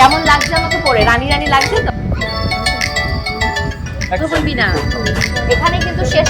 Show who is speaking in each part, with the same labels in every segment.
Speaker 1: কেমন লাগছে আমাকে পরে? রানী রানী লাগছে তো বলবি না। এখানে কিন্তু শেষ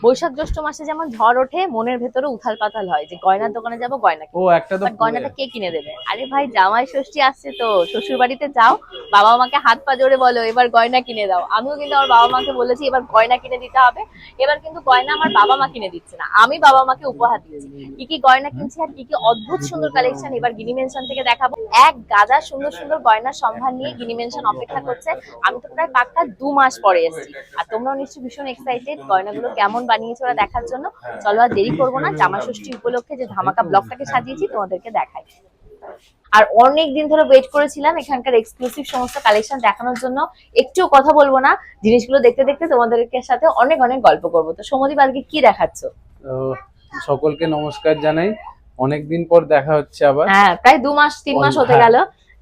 Speaker 1: বৈশাখ জ্যৈষ্ঠ মাসে যেমন ঝড় ওঠে, মনের ভেতরে উথাল পাতাল হয় যে গয়নার দোকানে যাবো, গয়না
Speaker 2: ও একটা তো
Speaker 1: গয়নাটা কে কিনে দেবে? আরে ভাই জামাই ষষ্ঠী আসছে তো, শ্বশুর বাড়িতে যাও, বাবা মাকে হাত পা জোড়ে বলো এবার গয়না কিনে দাও। আমিও কিন্তু আমার বাবা মাকে বলেছি এবার গয়না কিনে দিতে হবে। এবার কিন্তু গয়না আমার বাবা মা কিনে দিচ্ছে না, আমি বাবা মাকে উপহার দিচ্ছি। কি কি গয়না কিনছি আর কি কি অদ্ভুত সুন্দর কালেকশন এবার গিনি মেনশন থেকে দেখাবো। এক গাদা সুন্দর সুন্দর গয়নার সম্ভার নিয়ে গিনি মেনশন অপেক্ষা করছে। আমি তো প্রায় পাক্কা 2 মাস পরে এসেছি, আর তোমরাও নিশ্চয়ই ভীষণ এক্সাইটেড গয়নাগুলো কেমন বানিয়েছে ওরা দেখার জন্য। চলো আর দেরি করবো না, জামা ষষ্ঠী উপলক্ষে যে ধামাকা ব্লগটাকে সাজিয়েছি তোমাদেরকে দেখাই। আর অনেক দিন ধরে ওয়েট করেছিলাম এখানকার এক্সক্লুসিভ সমস্ত কালেকশন দেখানোর জন্য। একটুও কথা বলবো না, জিনিসগুলো দেখতে দেখতে তোমাদেরকে সাথে অনেক অনেক গল্প করবো। তো সৌম্যদীপ আজকে কি দেখাচ্ছ?
Speaker 2: সকলকে নমস্কার জানাই, অনেকদিন পর দেখা হচ্ছে আবার।
Speaker 1: হ্যাঁ, প্রায় 2 মাস 3 মাস হতে গেল।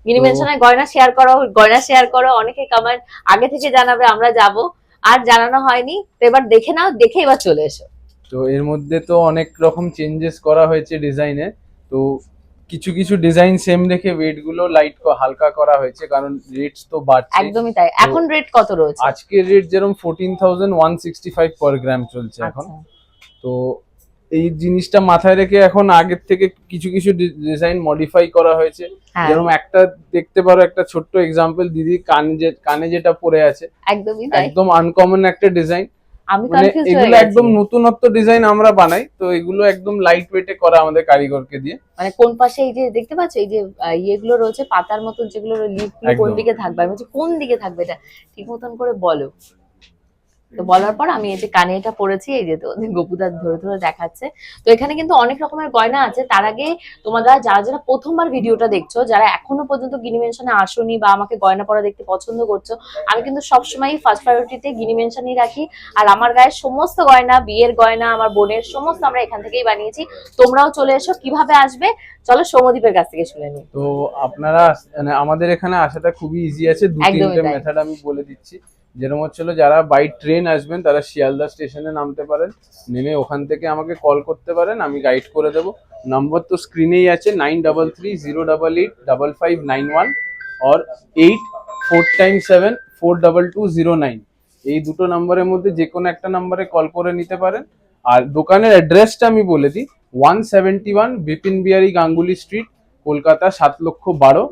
Speaker 1: গিনি মেনশনে গয়না শেয়ার করো, গয়না শেয়ার করো, অনেকে কমেন্ট আগে থেকে জানাবে আমরা যাব, আর জানানো হয়নি। তো এবার দেখে নাও, দেখে এবার চলে এসো।
Speaker 2: তো এর মধ্যে তো অনেক রকম চেঞ্জেস করা হয়েছে ডিজাইনে। তো কিছু কিছু ডিজাইন সেম রেখে ওয়েট গুলো লাইট হালকা করা হয়েছে, কারণ রেটস তো বাড়ছে।
Speaker 1: একদমই তাই। এখন রেট কত রয়েছে?
Speaker 2: আজকের রেট যেরকম 14,165 পার গ্রাম চলছে এখন। তো এই জিনিসটা মাথায় রেখে এখন আগের থেকে কিছু কিছু ডিজাইন মডিফাই করা হয়েছে। যেরকম একটা দেখতে পারো, একটা ছোট্ট এক্সাম্পল, দিদি কানে যেটা পরে আছে
Speaker 1: একদমই তাই,
Speaker 2: একদম আনকমন একটা ডিজাইন।
Speaker 1: আমি
Speaker 2: মানে
Speaker 1: কনফিউজ হয়ে
Speaker 2: এগুলো
Speaker 1: গেছি।
Speaker 2: একদম নতুনত্ব ডিজাইন আমরা বানাই, তো এগুলো একদম লাইট ওয়েটে করা আমাদের কারিগরকে দিয়ে।
Speaker 1: মানে কোন পাশে এই যে দেখতে পাচ্ছ এই যে ইয়েগুলো রয়েছে পাতার মতন, যেগুলো লিফগুলো কোন দিকে থাকবে? আমি বলছি কোন দিকে থাকবে এটা ঠিক মতন করে বলো। তো বলার পর আমি এই যে কানে এটা পরেছি, এই যে তো গোপুদা ধরে ধরে দেখাচ্ছে। তো এখানে কিন্তু অনেক রকমের গয়না আছে। তার আগে তোমরা যারা যারা প্রথমবার ভিডিওটা দেখছো, যারা এখনো পর্যন্ত গিনি মেনশনে আসোনি বা আমাকে গয়না পরা দেখতে পছন্দ করছো, আমি কিন্তু সবসময় ফার্স্ট প্রায়োরিটিতে গিনি মেনশনই রাখি। আর আমার গায়ে সমস্ত গয়না, বিয়ের গয়না, আমার বোনের সমস্ত আমরা এখান থেকেই বানিয়েছি। তোমরাও চলে এসো। কিভাবে আসবে চলো সৌম্যদীপের কাছ থেকে শুনে নিই।
Speaker 2: তো আপনারা মানে আমাদের এখানে আসাটা খুবই ইজি আছে, 2-3টে মেথড আমি বলে দিচ্ছি। যেরকম হচ্ছিল, যারা বাই ট্রেন আসবেন তারা শিয়ালদা স্টেশনে নামতে পারেন, নেমে ওখান থেকে আমাকে কল করতে পারেন, আমি গাইড করে দেবো। নাম্বার তো স্ক্রিনেই আছে, 9330885591 or 84x74209। এই দুটো নাম্বারের মধ্যে যে কোনো একটা নাম্বারে কল করে নিতে পারেন। আর দোকানের অ্যাড্রেসটা আমি বলে দিই, 171 বিপিন বিহারী গাঙ্গুলি স্ট্রিট, কলকাতা 7,12,000।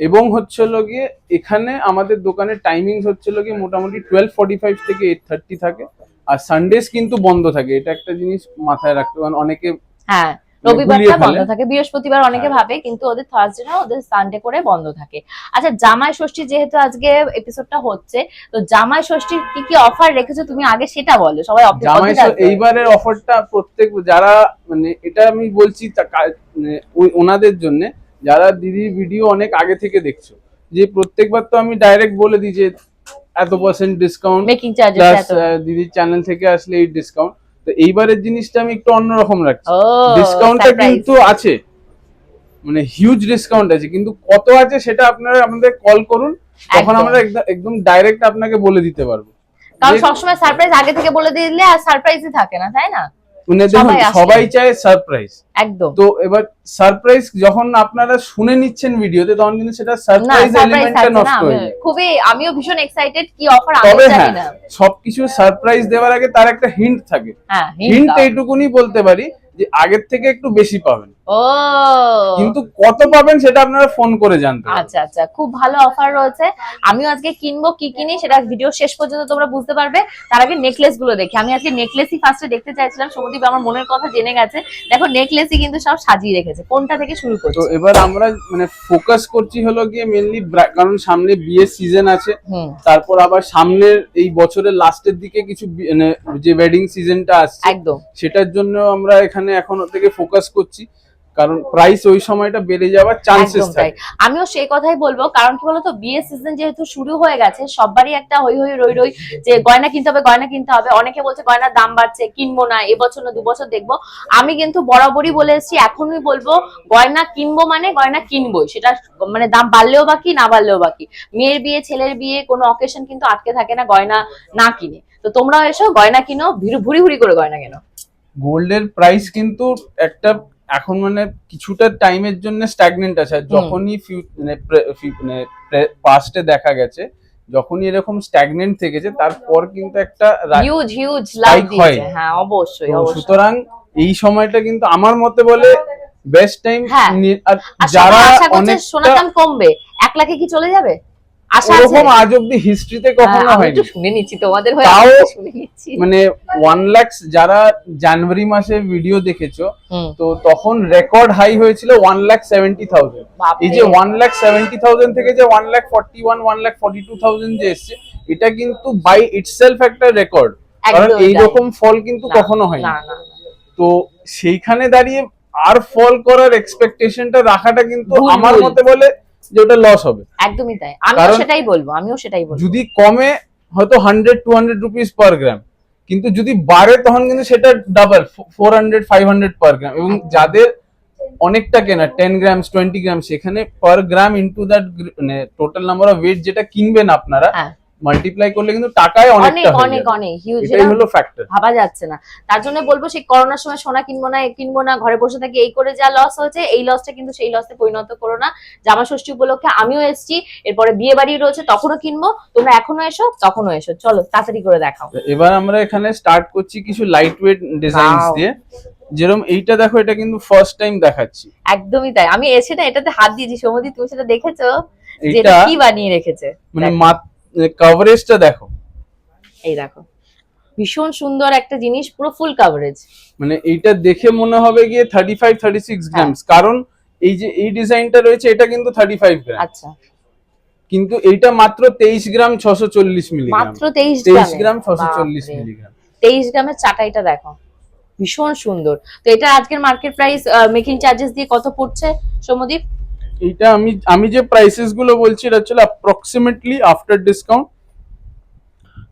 Speaker 2: এবং হচ্ছিল গিয়ে এখানে আমাদের দোকানের টাইমিং হচ্ছিল গিয়ে মোটামুটি 12:45 থেকে 8:30 থাকে। আর সানডেজ কিন্তু বন্ধ থাকে, এটা একটা জিনিস মাথায় রাখতে পারেন। অনেকে
Speaker 1: হ্যাঁ, রবিবারটা বন্ধ থাকে, বৃহস্পতিবার অনেকে ভাবে, কিন্তু ওদের থার্সডে না, ওদের সানডে করে বন্ধ থাকে। আচ্ছা, জামাই ষষ্ঠী যেহেতু আজকে এপিসোডটা হচ্ছে, তো জামাই ষষ্ঠীর কি কি অফার রেখেছো তুমি আগে সেটা বলো। সবাই
Speaker 2: এইবারের অফারটা প্রত্যেক যারা, মানে এটা আমি বলছি ওনাদের জন্য, যারা দিদির ভিডিও অনেক আগে থেকে দেখছো, যে প্রত্যেকবার তো আমি ডাইরেক্ট বলে দিই যে এত % ডিসকাউন্ট,
Speaker 1: মেকিং চার্জেস,
Speaker 2: দিদির চ্যানেল থেকে আসলে এই ডিসকাউন্ট। তো এইবারের জিনিসটা আমি একটু অন্যরকম রাখছি। ডিসকাউন্টটা কিন্তু আছে, মানে হিউজ ডিসকাউন্ট আছে, কিন্তু কত আছে সেটা আপনারা আমাদের কল করুন, তখন আমরা একদম ডাইরেক্ট আপনাকে বলে দিতে পারবো।
Speaker 1: কারণ সবসময় সারপ্রাইজ আগে থেকে বলে দিলে আর সারপ্রাইজই থাকে না, তাই না?
Speaker 2: মানে দেখুন, সবাই চায় সারপ্রাইজ,
Speaker 1: একদম।
Speaker 2: তো এবার সারপ্রাইজ যখন আপনারা শুনে নিচ্ছেন ভিডিওতে, তখন কিন্তু সেটা সারপ্রাইজ এলিমেন্টটা নষ্ট হয়ে যায়।
Speaker 1: খুবই, আমিও ভীষণ এক্সাইটেড কি অফার
Speaker 2: আমি
Speaker 1: জানি
Speaker 2: জানি
Speaker 1: না।
Speaker 2: সবকিছু সারপ্রাইজ দেওয়ার আগে তার একটা হিন্ট থাকে। হিন্ট এইটুকুনি বলতে পারি যে আগের থেকে একটু বেশি পাবেন।
Speaker 1: ও,
Speaker 2: কিন্তু কত পাবেন সেটা আপনারা ফোন করে জানতে পারবেন।
Speaker 1: আচ্ছা আচ্ছা, খুব ভালো অফার রয়েছে। আমিও আজকে কিনবো, কি কিনি সেটা ভিডিও শেষ পর্যন্ত তোমরা বুঝতে পারবে। তার আগে নেকলেস গুলো দেখি। আমি আজকে নেকলেসই ফার্স্টে দেখতে চাইছিলাম, সৌম্যদীপ আমার মনের কথা জেনে গেছে। দেখো নেকলেসই কিন্তু সব সাজিয়ে রেখেছে। কোনটা থেকে শুরু করছো?
Speaker 2: তো এবার আমরা মানে ফোকাস করছি হলো গিয়ে মেইনলি, কারণ সামনে বিয়ের সিজন আছে। তারপর আবার সামনের এই বছরের লাস্টের দিকে কিছু যে ওয়েডিং সিজনটা আসছে,
Speaker 1: একদম
Speaker 2: সেটার জন্য আমরা এখানে এখন থেকে ফোকাস করছি, কারণ প্রাইস ওই সময়টা বেড়ে যাওয়ার চান্সেস থাকে।
Speaker 1: আমিও সেই কথাই বলবো, কারণ কি বলতো, বিয়ের সিজন যেহেতু শুরু হয়ে গেছে, সবারই একটা হই হই রই রই যে গয়না কিনতে হবে, গয়না কিনতে হবে। অনেকে বলছে গয়নার দাম বাড়ছে, কিনবো না, এবছর না 2 বছর দেখবো। আমি কিন্তু বরাবরই বলে এসেছি, এখনই বলবো, গয়না কিনবো মানে গয়না কিনবোই। সেটা মানে দাম বাড়লেও বাকি, না বাড়লেও বাকি। মেয়ের বিয়ে, ছেলের বিয়ে, কোনো অকেশন কিন্তু আটকে থাকে না গয়না না কিনে। তো তোমরাও এসো, গয়না কিনো, ভুরি ভুরি করে গয়না কেনো।
Speaker 2: গোল্ডের প্রাইস কিন্তু একটা এখন মানে কিছুটা টাইমের জন্য স্ট্যাগনেন্ট আছে, আর যখনই পাস্টে দেখা গেছে যখনই এরকম স্ট্যাগনেন্ট থেকেছে তারপর কিন্তু একটা
Speaker 1: হিউজ হিউজ লাভ
Speaker 2: spike হয়।
Speaker 1: দিয়েছে। হ্যাঁ অবশ্যই
Speaker 2: তো
Speaker 1: অবশ্যই।
Speaker 2: সুতরাং এই সময়টা কিন্তু আমার মতে বলে বেস্ট টাইম।
Speaker 1: হ্যাঁ।
Speaker 2: আর
Speaker 1: আর
Speaker 2: যারা
Speaker 1: সবাই আশা করছে
Speaker 2: অনেক
Speaker 1: সোনার দাম কমবে, 1 লাখে কি চলে যাবে? আশা আছে।
Speaker 2: ওরকম আজ অব্দি হিস্ট্রিতে কখনো
Speaker 1: আমি
Speaker 2: হয়নি।
Speaker 1: একটু শুনে নিচ্ছি তোমাদের হয়ে,
Speaker 2: তাও
Speaker 1: আমি একটু শুনে নিচ্ছি।
Speaker 2: মানে 1 লাখ, যারা জানুয়ারি মাসে ভিডিও দেখেছো
Speaker 1: হুম।
Speaker 2: তো তখন রেকর্ড হাই হয়েছিল 1,70,000।
Speaker 1: বাপরে।
Speaker 2: এই যে 1,70,000 থেকে যে 1,41,000 1,42,000 যে এসছে, এটা কিন্তু বাই ইটসেলফ একটা রেকর্ড, কারণ
Speaker 1: একদমই তাই।
Speaker 2: এইরকম ফল কিন্তু
Speaker 1: না,
Speaker 2: কখনো হয়নি।
Speaker 1: না না না।
Speaker 2: তো সেইখানে দাঁড়িয়ে আর ফল করার এক্সপেকটেশনটা রাখাটা কিন্তু
Speaker 1: ভুল,
Speaker 2: আমার
Speaker 1: ভুল।
Speaker 2: মতে বলে যে ওটা লস হবে।
Speaker 1: একদমই তাই, আমিও
Speaker 2: কারণ
Speaker 1: সেটাই বলবো, আমিও সেটাই বলবো।
Speaker 2: যদি কমে হয়তো 100-200 রুপিস পার গ্রাম, কিন্তু যদি বাড়ে তখন কিন্তু সেটা ডাবল 400-500 পার গ্রাম। এবং যাদের অনেকটা কেনা 10 গ্রাম 20 গ্রাম, সেখানে পার গ্রাম ইনটু দ্যাট মানে টোটাল নাম্বার অফ ওয়েট যেটা কিনবেন আপনারা
Speaker 1: হ্যাঁ।
Speaker 2: মাল্টিপ্লাই করলে কিন্তু টাকায়
Speaker 1: অনেক
Speaker 2: অনেকটা হয়ে
Speaker 1: অনেক
Speaker 2: যাবে।
Speaker 1: অনেক হিউজ,
Speaker 2: এটাই হলো ফ্যাক্টর।
Speaker 1: ভাবা যাচ্ছে না। তার জন্য বলবো সেই করোনার সময় সোনা কিনবো না, এ কিনবো না, ঘরে বসে থাকি, এই করে যা লস হয়েছে, এই লসটা কিন্তু সেই লসে পরিণত করো না। জামা ষষ্ঠী উপলক্ষে আমিও এসেছি, এরপরে বিয়ে বাড়ি রয়েছে তখনও কিনবো, তোমরা এখনো এসো তখনও এসো, চলো তাড়াতাড়ি করে দেখাও।
Speaker 2: এবার আমরা এখানে স্টার্ট করছি কিছু লাইট ওয়েট ডিজাইনস
Speaker 1: Wow.
Speaker 2: দিয়ে। যেরকম এইটা দেখো, এটা কিন্তু ফার্স্ট টাইম দেখাচ্ছি।
Speaker 1: একদমই তাই, আমি এসে না এটাতে হাত দিয়েছি, সৌমদীপ তুমি সেটা দেখেছো যে
Speaker 2: এটা
Speaker 1: এটা কি বানিয়ে রেখেছে?
Speaker 2: মানে
Speaker 1: দেখো।
Speaker 2: কভারেজটা দেখো,
Speaker 1: এই দেখো ভীষণ সুন্দর একটা জিনিস, পুরো ফুল কভারেজ।
Speaker 2: মানে এইটা দেখে মনে হবে গিয়ে 35-36
Speaker 1: হ্যাঁ।
Speaker 2: গ্রামস, কারণ এই যে এই ডিজাইনটা রয়েছে এটা কিন্তু 35 গ্রাম,
Speaker 1: আচ্ছা,
Speaker 2: কিন্তু এইটা মাত্র 23 গ্রাম 640 মিলিগ্রাম।
Speaker 1: মাত্র 23
Speaker 2: 23
Speaker 1: গ্রামে?
Speaker 2: গ্রাম 640
Speaker 1: বাপরে।
Speaker 2: মিলিগ্রাম।
Speaker 1: 23 গ্রামের চাটাইটা দেখো, ভীষণ সুন্দর। তো এটা আজকের মার্কেট প্রাইস মেকিং চার্জেস দিয়ে কত পড়ছে সৌমদীপ?
Speaker 2: এইটা আমি যে প্রাইসেস গুলো বলছি এটা হচ্ছে অ্যাপ্রক্সিমেটলি আফটার ডিসকাউন্ট,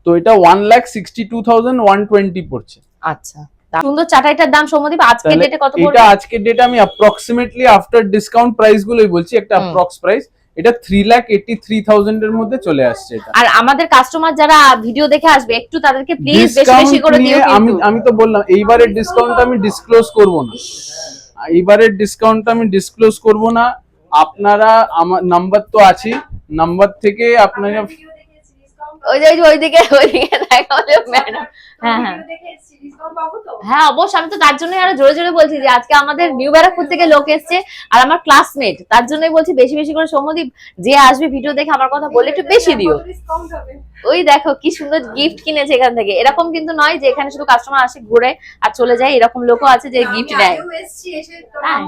Speaker 2: তো এটা 1,62,120 পড়ছে।
Speaker 1: আচ্ছা, সুন্দর চাটাইটার দাম সৌমদীপ আজকের
Speaker 2: তাহলে
Speaker 1: ডেটে কত
Speaker 2: এটা
Speaker 1: পড়বে?
Speaker 2: আজকের ডেটে আমি অ্যাপ্রক্সিমেটলি আফটার ডিসকাউন্ট প্রাইস গুলোই বলছি, একটা অ্যাপ্রক্স প্রাইস, এটা 3,83,000 এর মধ্যে চলে আসছে এটা।
Speaker 1: আর আমাদের কাস্টমার যারা ভিডিও দেখে আসবে একটু তাদেরকে প্লিজ বেশি
Speaker 2: Discount
Speaker 1: বেশি করে দিও
Speaker 2: নিয়ে
Speaker 1: কিন্তু।
Speaker 2: আমি তো বললাম এইবারের ডিসকাউন্ট আমি ডিসক্লোজ করব না, এইবারের ডিসকাউন্ট আমি ডিসক্লোজ করব না। আপনারা আমার নাম্বার তো আছে, নাম্বার থেকে আপনারা
Speaker 1: ওইদিকে দেখা হলো ম্যাডাম। হ্যাঁ হ্যাঁ হ্যাঁ অবশ্যই, আমি তো তার জন্যই আরো জোরে জোরে বলছি যে আজকে আমাদের নিউ ব্যারাকপুর থেকে লোক এসছে আর আমার ক্লাসমেট, তার জন্যই বলছি বেশি বেশি করে সৌমদীপ যে আসবে ভিডিও দেখে আমার কথা বলে একটু বেশি দিও। ওই দেখো কি সুন্দর গিফট কিনেছে এখান থেকে, এরকম কিন্তু নয় যে এখানে শুধু কাস্টমার আসে ঘুরে আর চলে যায়, এরকম লোকও আছে যে গিফট দেয়। হ্যাঁ।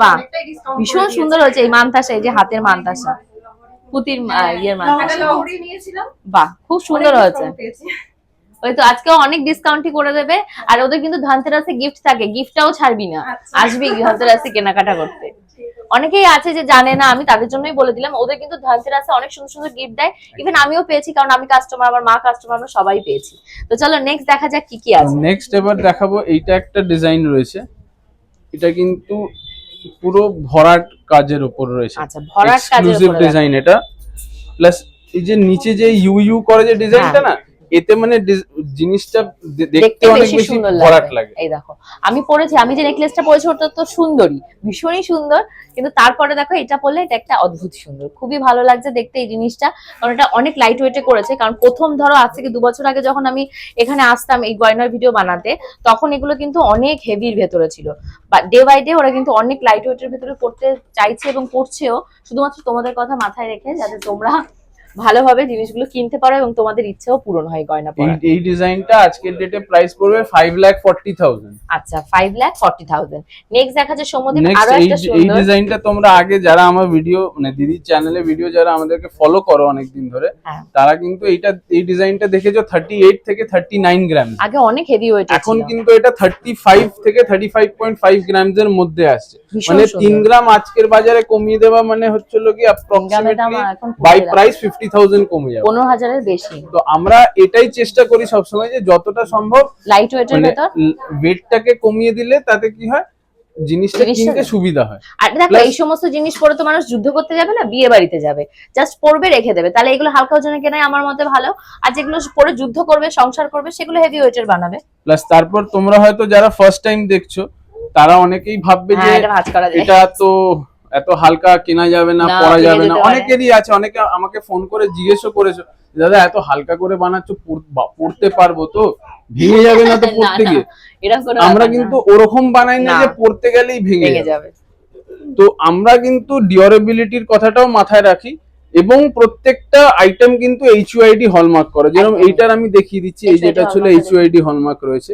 Speaker 1: বাহ, ভীষণ সুন্দর হয়েছে এই মানতাসা, এই যে হাতের মানতাসা, পুতির ইয়ের মানতাসা, বাহ খুব সুন্দর হয়েছে। ওই তো আজকেও অনেক ডিসকাউন্টই করে দেবে, আর ওদের কিন্তু ধনতেরাসে গিফট থাকে, গিফটটাও ছাড়বি না, আসবি ধনতেরাসে কেনাকাটা করতে। অনেকেই আছে যে জানে না, আমি তাদের জন্যই বলে দিলাম, ওদের কিন্তু ধনতেরাসে অনেক সুন্দর সুন্দর গিফট দেয়, ইভেন আমিও পেয়েছি, কারণ আমি কাস্টমার, আমার মা কাস্টমার, আমরা সবাই পেয়েছি। তো চলো নেক্সট দেখা যাক কি কি আছে।
Speaker 2: নেক্সট এবার দেখাবো, এইটা একটা ডিজাইন রয়েছে, এটা কিন্তু পুরো ভরাট কাজের উপর রয়েছে।
Speaker 1: আচ্ছা, ভরাট কাজের
Speaker 2: এক্সক্লুসিভ
Speaker 1: উপরে
Speaker 2: ডিজাইন এটা, প্লাস এই যে নিচে যে ইউ করে যে ডিজাইনটা না, এতে মানে জিনিসটা দেখতে অনেক বেশি ভরাট লাগে।
Speaker 1: এই দেখো আমি পরেছি, আমি যে নেকলেসটা পরেছি ওটা তো সুন্দরী, ভীষণই সুন্দর, কিন্তু তারপরে দেখো এটা পরলে এটা একটা অদ্ভুত সুন্দর, খুবই ভালো লাগছে দেখতে এই জিনিসটা, কারণ এটা অনেক লাইট ওয়েটে করেছে। কারণ প্রথম ধরো আজ থেকে 2 বছর আগে যখন আমি এখানে আসতাম এই গয়নার ভিডিও বানাতে, তখন এগুলো কিন্তু অনেক হেভির ভেতরে ছিল, বা ডে বাই ডে ওরা কিন্তু অনেক লাইট ওয়েটের ভেতরে করতে চাইছে এবং করছেও, শুধুমাত্র তোমাদের কথা মাথায় রেখে যাতে তোমরা ভালোভাবে জিনিসগুলো কিনতে পারো এবং তোমাদের ইচ্ছেও পূরণ হয় গয়না পরা।
Speaker 2: এই ডিজাইনটা আজকের ডেটে প্রাইস পড়বে 5,40,000।
Speaker 1: আচ্ছা, 5,40,000। নেক্সট দেখা যাচ্ছে সৌমদীপ
Speaker 2: নেক্সট
Speaker 1: আরো একটা
Speaker 2: এই
Speaker 1: সুন্দর
Speaker 2: ডিজাইনটা তোমরা আগে যারা আমার ভিডিও মানে দিদির চ্যানেলে ভিডিও যারা আমাদেরকে ফলো করো অনেকদিন ধরে,
Speaker 1: হ্যাঁ।
Speaker 2: তারা কিন্তু এই ডিজাইনটা দেখেছো 38 থেকে 39 গ্রাম,
Speaker 1: আগে অনেক হেভি ওয়েট
Speaker 2: এখন কিন্তু এটা 35 থেকে 35.5 গ্রামস এর মধ্যে আসছে,
Speaker 1: ভীষণ
Speaker 2: মানে
Speaker 1: সুন্দর।
Speaker 2: 3 গ্রাম আজকের বাজারে কমিয়ে দেওয়া মানে হচ্ছিল কি অ্যাপ্রক্সিমেটলি
Speaker 1: এখন
Speaker 2: বাই প্রাইস 50,000 কমে যাবে,
Speaker 1: 15,000 এর বেশি।
Speaker 2: তো আমরা এটাই চেষ্টা করি সবসময় যে যতটা সম্ভব
Speaker 1: লাইট ওয়েটের
Speaker 2: মানে
Speaker 1: ভেতর
Speaker 2: ওয়েটটাকে কমিয়ে দিলে তাতে কি হয়, জিনিসটা কিনতে সুবিধা হয়।
Speaker 1: আর দেখো এই সমস্ত জিনিস পরে তো মানুষ যুদ্ধ করতে যাবে না, বিয়ে বাড়িতে যাবে, জাস্ট পরবে রেখে দেবে, তাহলে এগুলো হালকা ওজনে কেনাই আমার মতে ভালো। আর যেগুলো পরে যুদ্ধ করবে, সংসার করবে, সেগুলো হেভি ওয়েটের বানাবে।
Speaker 2: প্লাস তারপর তোমরা হয়তো যারা ফার্স্ট টাইম দেখছো তারা অনেকেই ভাববে যে
Speaker 1: এটা ভাঁজ করা যায়,
Speaker 2: এটা তো এত হালকা কেনা যাবে না,
Speaker 1: না,
Speaker 2: পরা
Speaker 1: ভেঙে
Speaker 2: যাবে না।
Speaker 1: যেতে পারে।
Speaker 2: অনেকেরই আছে, অনেকে আমাকে ফোন করে জিজ্ঞেসও করেছো, দাদা এত হালকা করে বানাচ্ছো, পড়তে পারবো তো, ভেঙে যাবে না তো
Speaker 1: না,
Speaker 2: পড়তে
Speaker 1: না,
Speaker 2: গিয়ে?
Speaker 1: এরকম কোনো
Speaker 2: আমরা
Speaker 1: ব্যাপার না।
Speaker 2: কিন্তু ওরকম বানাই না
Speaker 1: না।
Speaker 2: যে পড়তে গেলেই ভেঙে
Speaker 1: ভেঙে
Speaker 2: যাবে।
Speaker 1: যাবে।
Speaker 2: তো আমরা কিন্তু ডিউরেবিলিটির কথাটাও মাথায় রাখি, এবং প্রত্যেকটা আইটেম কিন্তু HUID হলমার্ক করে। যেরকম
Speaker 1: একদমই।
Speaker 2: এইটার আমি দেখিয়ে দিচ্ছি, এই
Speaker 1: HUID
Speaker 2: যেটা ছিল
Speaker 1: hallmark আছে।
Speaker 2: HUID হলমার্ক রয়েছে।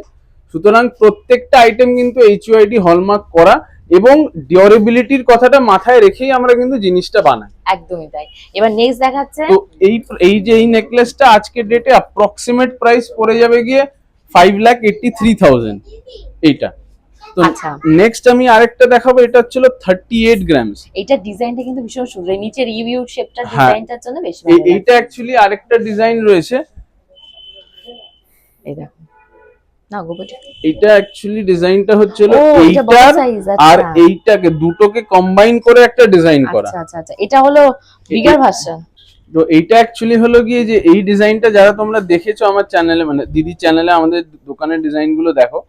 Speaker 2: সুতরাং প্রত্যেকটা আইটেম কিন্তু HUID হলমার্ক করা, এবং ডিউরেবিলিটির কথাটা মাথায় রেখেই আমরা কিন্তু জিনিসটা বানাই।
Speaker 1: একদমই তাই। এবার নেক্সট দেখাচ্ছে,
Speaker 2: তো এই যে এই নেকলেসটা আজকের ডেটে অ্যাপ্রক্সিমেট প্রাইস পড়ে যাবে গিয়ে 5,83,000 এইটা। তো
Speaker 1: আচ্ছা।
Speaker 2: নেক্সট আমি আরেকটা দেখাবো, এটা হচ্ছিল 38 গ্রামস।
Speaker 1: এটা ডিজাইনটা কিন্তু ভীষণ সুন্দর, নিচের ইউ শেপটা
Speaker 2: হ্যাঁ।
Speaker 1: ডিজাইনটার জন্য বেশি ভালো লাগে।
Speaker 2: এইটা অ্যাকচুয়ালি আরেকটা ডিজাইন রয়েছে,
Speaker 1: এই দেখো না গোবটি,
Speaker 2: এটা অ্যাকচুয়ালি ডিজাইনটা হচ্ছিল
Speaker 1: ও এটা বড়
Speaker 2: এইটার
Speaker 1: সাইজ।
Speaker 2: আর
Speaker 1: আচ্ছা
Speaker 2: এইটাকে দুটোকে কম্বাইন করে একটা ডিজাইন করা।
Speaker 1: আচ্ছা আচ্ছা আচ্ছা, এটা হলো বিগার ভার্সন।
Speaker 2: তো এইটা অ্যাকচুয়ালি হলো গিয়ে যে এই ডিজাইনটা যারা তোমরা দেখেছো আমার চ্যানেলে, মানে দিদি চ্যানেলে আমাদের দোকানের ডিজাইন গুলো দেখো,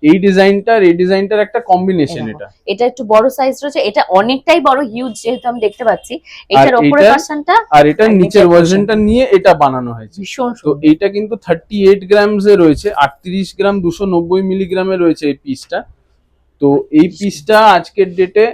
Speaker 2: এই ডিজাইনটার এই ডিজাইনটার একটা কম্বিনেশন এটা।
Speaker 1: এটা একটু বড় সাইজ রয়েছে, এটা অনেকটাই বড়, হিউজ, যেহেতু আমি দেখতে পাচ্ছি। এটার উপরে ভার্সনটা
Speaker 2: আর এটা নিচের ভার্সনটা নিয়ে এটা বানানো হয়েছে।
Speaker 1: ভীষণ
Speaker 2: তো
Speaker 1: সুন্দর।
Speaker 2: এইটা কিন্তু 38 গ্রামস এ রয়েছে, 38 গ্রাম 290 মিলিগ্রামে রয়েছে এই পিসটা। তো এই পিসটা আজকের ডেটে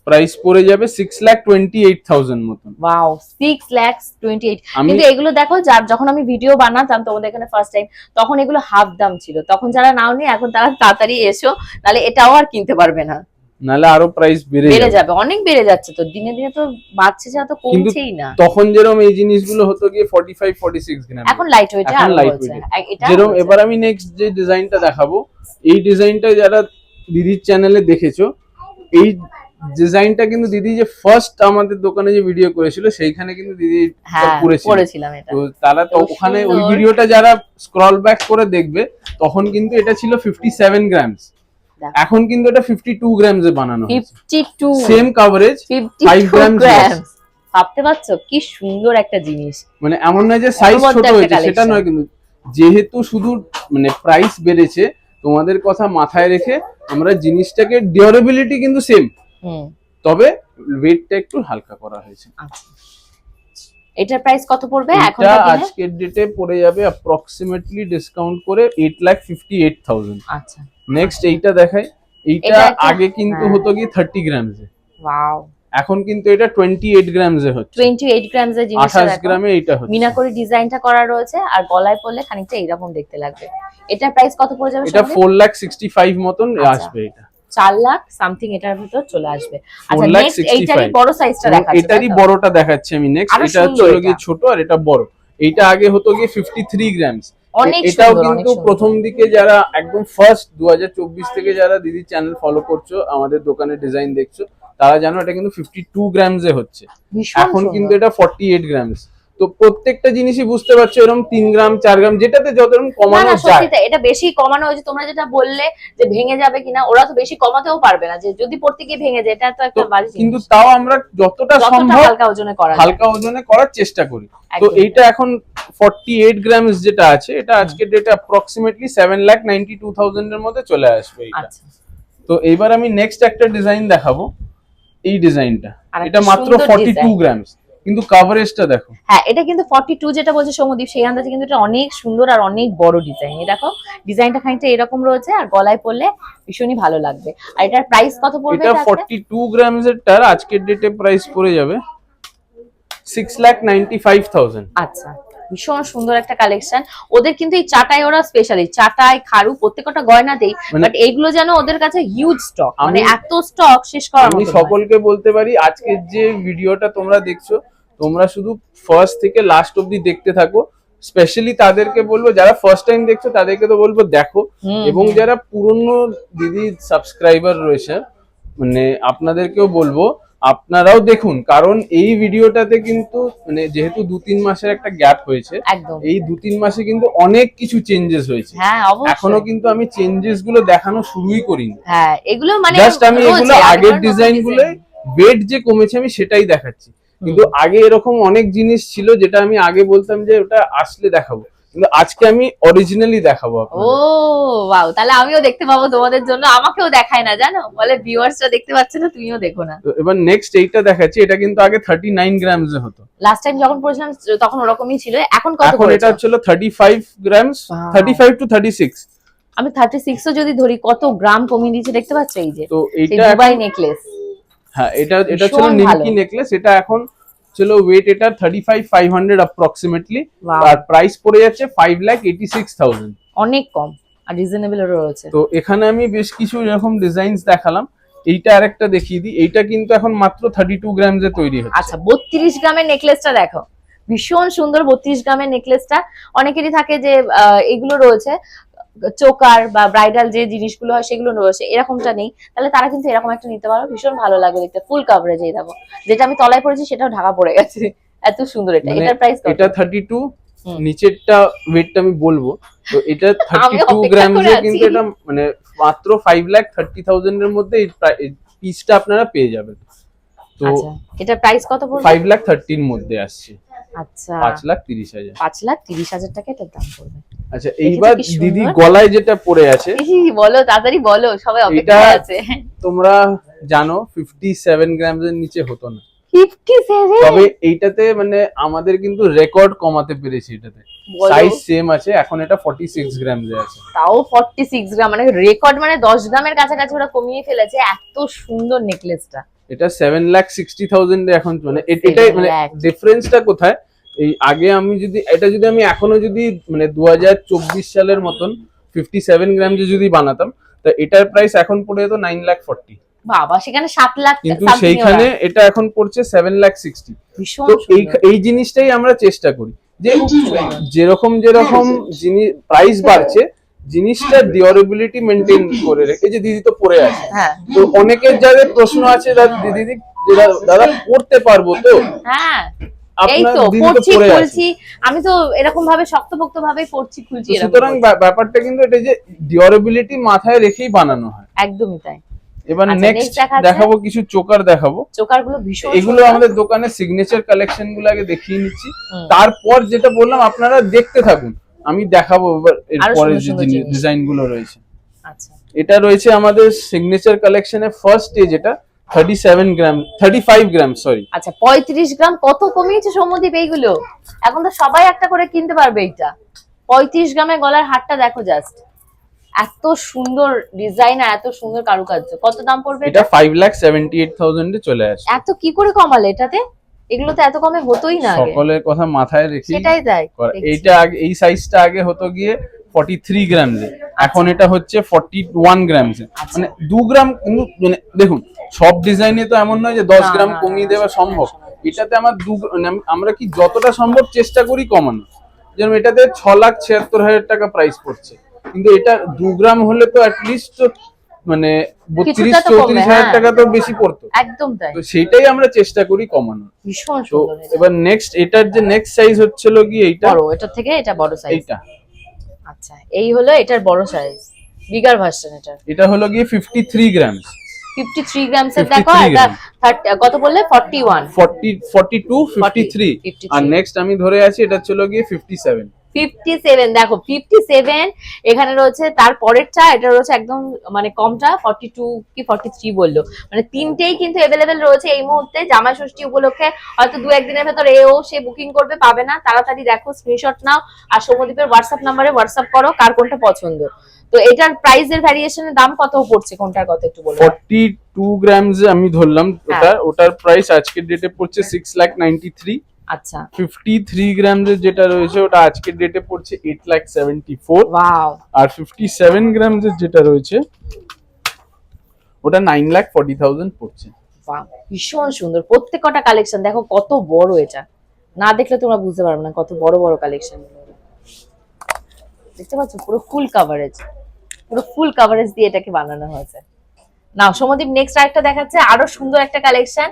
Speaker 2: প্রাইস পড়ে যাবে 6,28,000 মতন।
Speaker 1: ওয়াও, 6,28,000।
Speaker 2: আমি
Speaker 1: কিন্তু এগুলো দেখো, যখন আমি ভিডিও বানাতাম তোমাদের এখানে ফার্স্ট টাইম, তখন এগুলো হাফ দাম ছিল। তখন যারা নাওনি এখন তারা তাড়াতাড়ি এসো, নালে এটাও আর কিনতে পারবে না,
Speaker 2: নালে আরো প্রাইস বেড়ে
Speaker 1: বেড়ে
Speaker 2: যাবে।
Speaker 1: যাবে, অনেক বেড়ে যাচ্ছে তো, দিনে দিনে তো বাড়ছে, যা তো কমছেই না।
Speaker 2: তখন যেরকম এই জিনিসগুলো হতো গিয়ে 45-46 গ্রাম,
Speaker 1: এখন লাইট ওয়েট
Speaker 2: এখন
Speaker 1: আর
Speaker 2: লাইট
Speaker 1: বলছে
Speaker 2: ওয়েট।
Speaker 1: এটা
Speaker 2: যেরকম
Speaker 1: বলছে।
Speaker 2: এবার আমি নেক্সট যে ডিজাইনটা দেখাবো, এই ডিজাইনটা যারা দিদির চ্যানেলে দেখেছো, এই ডিজাইনটা কিন্তু দিদি যে ফার্স্ট আমাদের দোকানে যে ভিডিও করেছিল সেইখানে কিন্তু দিদি
Speaker 1: হ্যাঁ করেছিলাম এটা।
Speaker 2: তো তারা তো
Speaker 1: তো
Speaker 2: ওখানে ওই
Speaker 1: সুন্দর।
Speaker 2: ভিডিওটা যারা স্ক্রল ব্যাক করে দেখবে, তখন কিন্তু এটা ছিল 57 গ্রামস,
Speaker 1: দেখো।
Speaker 2: এখন কিন্তু এটা 52 গ্রামস এ বানানো হয়েছে।
Speaker 1: 52
Speaker 2: সেম কভারেজ, 5 গ্রামস less।
Speaker 1: ভাবতে পারছো কি সুন্দর একটা জিনিস।
Speaker 2: মানে এমন নয় যে সাইজ
Speaker 1: অনবদ্য
Speaker 2: ছোট
Speaker 1: একটা
Speaker 2: হয়েছে, সেটা
Speaker 1: collection।
Speaker 2: নয়, কিন্তু যেহেতু শুধু মানে প্রাইস বেড়েছে, তোমাদের কথা মাথায় রেখে আমরা জিনিসটাকে ডিউরেবিলিটি কিন্তু সেম,
Speaker 1: হুম
Speaker 2: তবে ওয়েটটা একটু হালকা করা হয়েছে।
Speaker 1: আচ্ছা, এটার প্রাইস কত পড়বে এখন?
Speaker 2: এটা আজকের ডেটে পড়ে যাবে অ্যাপ্রক্সিমেটলি ডিসকাউন্ট করে 8,58,000।
Speaker 1: আচ্ছা
Speaker 2: নেক্সট এইটা দেখাই, এইটা
Speaker 1: এটা একটা-
Speaker 2: আগে কিন্তু
Speaker 1: হ্যাঁ।
Speaker 2: হতো কি 30 গ্রামস এ,
Speaker 1: ওয়াও,
Speaker 2: এখন কিন্তু এটা 28 গ্রামস এ হচ্ছে,
Speaker 1: 28 গ্রামস এর জিনিসটা
Speaker 2: 28
Speaker 1: দেখো,
Speaker 2: গ্রামে এটা হচ্ছে।
Speaker 1: মিনাকরি ডিজাইনটা করা রয়েছে, আর গলায় পরলে খানিকটা এইরকম দেখতে লাগবে। এটার প্রাইস কত পড়ে যাবে?
Speaker 2: এটা 4,65,000 মতন
Speaker 1: আচ্ছা।
Speaker 2: আসবে, এটা
Speaker 1: 4 লাখ সামথিং এটার ভিতর চলে আসবে। আচ্ছা
Speaker 2: 4,65,000
Speaker 1: নেক্সট এইটারই বড় সাইজটা
Speaker 2: এবং
Speaker 1: দেখাচ্ছি।
Speaker 2: এটারই বড়টা দেখাচ্ছি আমি নেক্সট।
Speaker 1: আরো
Speaker 2: এটা হচ্ছে
Speaker 1: সুন্দর
Speaker 2: হলো গিয়ে
Speaker 1: এটা।
Speaker 2: ছোট, আর এটা বড়। এইটা আগে হতো গিয়ে 53 গ্রামস।
Speaker 1: অনেক
Speaker 2: এটাও
Speaker 1: সুন্দর, অনেক
Speaker 2: কিন্তু
Speaker 1: সুন্দর।
Speaker 2: প্রথম দিকে যারা একদম ফার্স্ট 2024 থেকে যারা দিদির চ্যানেল ফলো করছো, আমাদের দোকানের ডিজাইন দেখছো, তারা জানো এটা কিন্তু 52 গ্রামস এ হচ্ছে,
Speaker 1: ভীষণ
Speaker 2: এখন কিন্তু
Speaker 1: সুন্দর।
Speaker 2: এটা 48 গ্রামস। তো প্রত্যেকটা জিনিসই বুঝতে পারছো এরকম 3 গ্রাম 4 গ্রাম যেটাতে যতরকম
Speaker 1: না
Speaker 2: কমানো
Speaker 1: না
Speaker 2: যায়।
Speaker 1: সত্যি তাই, এটা বেশি কমানো হয়েছে। তোমরা যেটা বললে যে ভেঙে যাবে কিনা, ওরা তো বেশি কমাতেও পারবে না, যে যদি পড়তে গিয়ে ভেঙে যায়, এটা তো একটা
Speaker 2: তো
Speaker 1: বাজে জিনিস।
Speaker 2: কিন্তু তাও আমরা যতটা
Speaker 1: যতটা
Speaker 2: সম্ভব
Speaker 1: হালকা ওজনে করা যায়।
Speaker 2: হালকা ওজনে করার চেষ্টা করি। তো
Speaker 1: একদম।
Speaker 2: এইটা এখন 48 গ্রামস যেটা আছে, এটা আজকের ডেটে অ্যাপ্রক্সিমেটলি 7,92,000 এর মধ্যে চলে আসবে এটা।
Speaker 1: আচ্ছা
Speaker 2: তো এবার আমি নেক্সট একটা ডিজাইন দেখাবো, এই ডিজাইনটা,
Speaker 1: আরেকটা
Speaker 2: এটা মাত্র
Speaker 1: সুন্দর
Speaker 2: 42
Speaker 1: design।
Speaker 2: গ্রামস, কিন্তু কভারেজটা দেখো।
Speaker 1: হ্যাঁ, এটা কিন্তু 42 যেটা বলছে সৌম্যদীপ, সেই আন্দাজে কিন্তু এটা অনেক সুন্দর আর অনেক বড় ডিজাইন। এই দেখো ডিজাইনটা খানিকটা এরকম রয়েছে, আর গলায় পরলে ভীষণই ভালো লাগবে। আর এটার প্রাইস কত পড়বে?
Speaker 2: এটা 42 গ্রামস এর আজকের ডেটে প্রাইস পড়ে যাবে 6,95,000।
Speaker 1: আচ্ছা, ভীষণ সুন্দর একটা কালেকশন। ওদের কিন্তু এই চাটাই ওরা স্পেশালি, চাটাই খারু প্রত্যেকটা গয়নাতেই, বাট এইগুলো যেন ওদের কাছে হিউজ স্টক, মানে এত স্টক শেষ করার মতো
Speaker 2: আমি
Speaker 1: নয়।
Speaker 2: সকলকে বলতে পারি, আজকের যে ভিডিওটা তোমরা দেখছো, তোমরা শুধু ফার্স্ট থেকে লাস্ট অবধি দেখতে থাকো। স্পেশালি তাদেরকে বলবো যারা ফার্স্ট টাইম দেখছো, তাদেরকে তো বলবো দেখো, এবং যারা পুরনো দিদি সাবস্ক্রাইবার রয়েছে, মানে আপনাদেরকেও বলবো আপনারাও দেখুন, কারণ এই ভিডিওটাতে কিন্তু মানে যেহেতু 2-3 মাসের একটা গ্যাপ হয়েছে,
Speaker 1: একদম।
Speaker 2: এই 2-3 মাসে কিন্তু অনেক কিছু চেঞ্জেস হয়েছে।
Speaker 1: হ্যাঁ অবশ্যই।
Speaker 2: এখনো কিন্তু আমি চেঞ্জেস গুলো দেখানো শুরুই করিনি।
Speaker 1: হ্যাঁ এগুলো মানে
Speaker 2: জাস্ট আমি এগুলো আগের ডিজাইন গুলো ওয়েট যে কমেছে আমি সেটাই দেখাচ্ছি। কিন্তু আগে এরকম অনেক জিনিস ছিল যেটা আমি আগে বলতাম যে ওটা আসলে দেখাবো, কিন্তু আজকে আমি অরিজিনালি দেখাবো
Speaker 1: ও
Speaker 2: আপনাদের।
Speaker 1: ওয়াও, তাহলে আমিও দেখতে পাবো তোমাদের জন্য। আমাকেও দেখায় না জানো, বলে ভিউয়ার্সরা দেখতে পাচ্ছে না, তুমিও দেখো না।
Speaker 2: তো এবার নেক্সট এইটা দেখাচ্ছি, এটা কিন্তু আগে 39 গ্রামস এ হতো।
Speaker 1: লাস্ট টাইম যখন পড়েছিলাম তখন ওরকমই ছিল, এখন কত
Speaker 2: এখন এটা
Speaker 1: করেছো?
Speaker 2: হচ্ছিল 35 গ্রামস,
Speaker 1: Wow.
Speaker 2: 35 টু 36।
Speaker 1: আমি 36 ও যদি ধরি, কত গ্রাম কমিয়ে দিয়েছে দেখতে পাচ্ছ। এই যে
Speaker 2: তো
Speaker 1: এই
Speaker 2: এইটা
Speaker 1: দুবাই নেকলেস,
Speaker 2: হ্যাঁ এটা ছিল
Speaker 1: ভীষণ
Speaker 2: নিমকি
Speaker 1: ভালো।
Speaker 2: নেকলেস। এটা এখন ছিল ওয়েট এটা 35,500 অ্যাপ্রক্সিমেটলি,
Speaker 1: Wow.
Speaker 2: আর প্রাইস পড়ে যাচ্ছে 5,86,000।
Speaker 1: অনেক কম আর রিজনেবল রয়েছে।
Speaker 2: তো এখানে আমি বেশ কিছু এরকম ডিজাইনস দেখালাম। এইটা আরেকটা দেখিয়ে দিই, এইটা কিন্তু এখন মাত্র 32 গ্রামস এ তৈরি হচ্ছে।
Speaker 1: আচ্ছা 32 গ্রামের নেকলেসটা দেখো, ভীষণ সুন্দর 32 গ্রামের নেকলেসটা। অনেকেরই থাকে যে এগুলো রয়েছে চোকার বা ব্রাইডাল যে জিনিসগুলো হয় সেগুলো রয়েছে, এরকমটা নেই, তাহলে তারা কিন্তু এরকম একটা নিতে পারো, ভীষণ ভালো লাগবে দেখতে। ফুল কভারেজ এই দেখো, যেটা আমি তলায় পড়েছি সেটাও ঢাকা পড়ে গেছে, এত সুন্দর এটা।
Speaker 2: মানে
Speaker 1: এটার প্রাইস কত?
Speaker 2: এটা 32,
Speaker 1: হুম।
Speaker 2: নিচেরটা ওয়েটটা আমি বলবো। তো এটা
Speaker 1: আমি
Speaker 2: 32
Speaker 1: অপেক্ষা
Speaker 2: গ্রামস
Speaker 1: করে
Speaker 2: এ
Speaker 1: আছি।
Speaker 2: কিন্তু এটা মানে মাত্র 5,30,000 এর মধ্যে এই পিসটা আপনারা পেয়ে যাবেন। তো
Speaker 1: আচ্ছা এটার প্রাইস কত পড়বে?
Speaker 2: 5,30,000 এর মধ্যে আসছে,
Speaker 1: আচ্ছা
Speaker 2: 5,30,000।
Speaker 1: 5,30,000 টাকা এটার দাম পড়বে।
Speaker 2: আচ্ছা এইবার
Speaker 1: কি সুন্দর।
Speaker 2: দিদি গলায় যেটা পড়ে আছে,
Speaker 1: বলো তাড়াতাড়ি বলো, সবাই অপেক্ষায় আছে।
Speaker 2: তোমরা জানো 57 গ্রামস এর নিচে হতো না,
Speaker 1: 57?
Speaker 2: তবে এইটাতে মানে আমাদের কিন্তু রেকর্ড কমাতে পেরেছি। এটাতে
Speaker 1: বলো।
Speaker 2: সাইজ সেম আছে, এখন এটা 46 গ্রামস এ আছে।
Speaker 1: তাও 46 গ্রাম, মানে রেকর্ড, মানে 10 গ্রামের কাছাকাছি ওরা কমিয়ে ফেলেছে। এত সুন্দর নেকলেসটা।
Speaker 2: এটা 7,60,000 এ এখন, মানে এটাই মানে
Speaker 1: 7 লাখ।
Speaker 2: ডিফারেন্সটা কোথায়? এই আগে আমি যদি এটা যদি আমি এখনো যদি মানে 2024 সালের মতন 57 গ্রামস এ যদি বানাতাম, তা এটার প্রাইস এখন পড়ে যেত 9,40,000।
Speaker 1: বাবা, সেখানে 7 লাখ
Speaker 2: কিন্তু
Speaker 1: something
Speaker 2: সেইখানে
Speaker 1: ওরা।
Speaker 2: এটা এখন পড়ছে 7,60,000।
Speaker 1: ভীষণ
Speaker 2: তো এই
Speaker 1: সুন্দর।
Speaker 2: এই জিনিসটাই আমরা চেষ্টা করি যে যেরকম জিনিস প্রাইস বাড়ছে, জিনিসটা ডিউরেবিলিটি মেনটেন করে রেখে। যে দিদি তো পরে আছে,
Speaker 1: হ্যাঁ
Speaker 2: তো অনেকের যাদের প্রশ্ন আছে দিদি দাদা পড়তে পারবো তো?
Speaker 1: হ্যাঁ, এই
Speaker 2: আপনার
Speaker 1: তো
Speaker 2: দিদি তো
Speaker 1: পড়ছি
Speaker 2: পরে আছে,
Speaker 1: খুলছি, আমি তো এরকম ভাবে শক্তপোক্ত ভাবে পড়ছি খুলছি এরকম
Speaker 2: সুতরাং
Speaker 1: করছি।
Speaker 2: ব্যাপারটা কিন্তু এটা যে ডিউরেবিলিটি মাথায় রেখেই বানানো হয়।
Speaker 1: একদমই তাই।
Speaker 2: এবার
Speaker 1: আচ্ছা,
Speaker 2: নেক্সট
Speaker 1: next দেখাচ্ছে?
Speaker 2: দেখাবো কিছু চোকার দেখাবো।
Speaker 1: চোকার গুলো ভীষণ
Speaker 2: এগুলো
Speaker 1: সুন্দর।
Speaker 2: আমাদের দোকানের সিগনেচার কালেকশন গুলো আগে দেখিয়ে নিচ্ছি,
Speaker 1: হুম।
Speaker 2: তারপর যেটা বললাম আপনারা দেখতে থাকুন, আমি দেখাবো এবার
Speaker 1: আরো
Speaker 2: এরপরে
Speaker 1: সুন্দর
Speaker 2: যে
Speaker 1: সুন্দর জিনিস।
Speaker 2: ডিজাইন গুলো রয়েছে।
Speaker 1: আচ্ছা
Speaker 2: এটা রয়েছে আমাদের সিগনেচার কালেকশনের ফার্স্ট স্টেজ, এটা 35 গ্রাম সরি।
Speaker 1: আচ্ছা 35 গ্রাম কত কমিয়েছে সৌম্যদীপ এইগুলো? এখন তো সবাই একটা করে কিনতে পারবে এইটা। 35 গ্রামের গলার হারটা দেখো জাস্ট, এত সুন্দর ডিজাইন আর এত সুন্দর কারুকার্য। কত দাম পড়বে
Speaker 2: এটা 5,78,000 এ চলে আসে।
Speaker 1: এত কি করে কমালে এটাতে? এগুলো তো এত কমে হতোই না আগে।
Speaker 2: সকলের কথা মাথায় রেখে
Speaker 1: সেটাই তাই দেখছি।
Speaker 2: এইটা আগে এই সাইজটা আগে হতো গিয়ে 43 গ্রামস এ, এখন এটা হচ্ছে 41 গ্রামস এ। মানে 2 গ্রাম কিন্তু মানে দেখুন সব ডিজাইনে তো এমন নয় যে 10
Speaker 1: না,
Speaker 2: গ্রাম
Speaker 1: না,
Speaker 2: কমিয়ে
Speaker 1: না,
Speaker 2: দেওয়া সম্ভব। এটাতে আমার আমরা কি যতটা সম্ভব চেষ্টা করি কমানো। যেমন এটাতে 6,76,000 টাকা প্রাইস পড়ছে, কিন্তু এটা 2 গ্রাম হলে তো অ্যাটলিস্ট মানে
Speaker 1: কিছুটা তো
Speaker 2: 32-34
Speaker 1: কমবে,
Speaker 2: হাজার
Speaker 1: হ্যাঁ।
Speaker 2: টাকা তো বেশি পড়তো।
Speaker 1: একদম তাই,
Speaker 2: তো সেটাই আমরা চেষ্টা করি কমানোর।
Speaker 1: ভীষণ
Speaker 2: তো
Speaker 1: সুন্দর এটা।
Speaker 2: এবার নেক্সট এটার যে নেক্সট সাইজ হচ্ছিল কি এইটা,
Speaker 1: বড়, এটার থেকে এটা বড় সাইজ।
Speaker 2: এইটা
Speaker 1: আচ্ছা এই হলো এটার বড় সাইজ, বিগার ভার্সন এটার।
Speaker 2: এটা হলো গিয়ে 53 গ্রামস।
Speaker 1: 53 গ্রামস এর দেখো,
Speaker 2: 53
Speaker 1: এটা
Speaker 2: গ্রাম।
Speaker 1: কত বললে? 41
Speaker 2: 42 53।
Speaker 1: 53
Speaker 2: আর নেক্সট আমি ধরে আছি এটা ছিল গিয়ে 57।
Speaker 1: 57 দেখো 57 এখানে রয়েছে। তার পরেরটা এটা রয়েছে একদম মানে কমটা 42 কি 43 বললো, মানে তিনটেই কিন্তু अवेलेबल রয়েছে এই মুহূর্তে জামাই ষষ্ঠী উপলক্ষে। হয়তো 2-1 দিনের ভেতর এও সে বুকিং করবে, পাবে না, তাড়াতাড়ি দেখো, স্ক্রিনশট নাও আর সৌম্যদীপের হোয়াটসঅ্যাপ নম্বরে হোয়াটসঅ্যাপ করো কার কোনটা পছন্দ। তো এটার প্রাইসের ভ্যারিয়েশনের দাম কত পড়ছে, কোনটার কত একটু বলো।
Speaker 2: 42 গ্রামস আমি ধরলাম, ওটার প্রাইস আজকের ডেটে পড়ছে 6,93,000।
Speaker 1: আচ্ছা
Speaker 2: 53 গ্রামস এর যেটা রয়েছে ওটা আজকের ডেটে পড়ছে 8,74,000।
Speaker 1: ওয়াও,
Speaker 2: আর 57 গ্রামস এর যেটা রয়েছে ওটা 9,40,000 পড়ছে।
Speaker 1: বাহ ভীষণ সুন্দর প্রত্যেকটা কালেকশন। দেখো কত বড়, এটা না দেখলে তোমরা বুঝতে পারবে না কত বড় বড় কালেকশন। দেখতে পাচ্ছ পুরো ফুল কভারেজ, পুরো ফুল কভারেজ দিয়ে এটাকে বানানো হয়েছে। নাও সৌম্যদীপ নেক্সট আরেকটা দেখাচ্ছে, আরো সুন্দর একটা কালেকশন।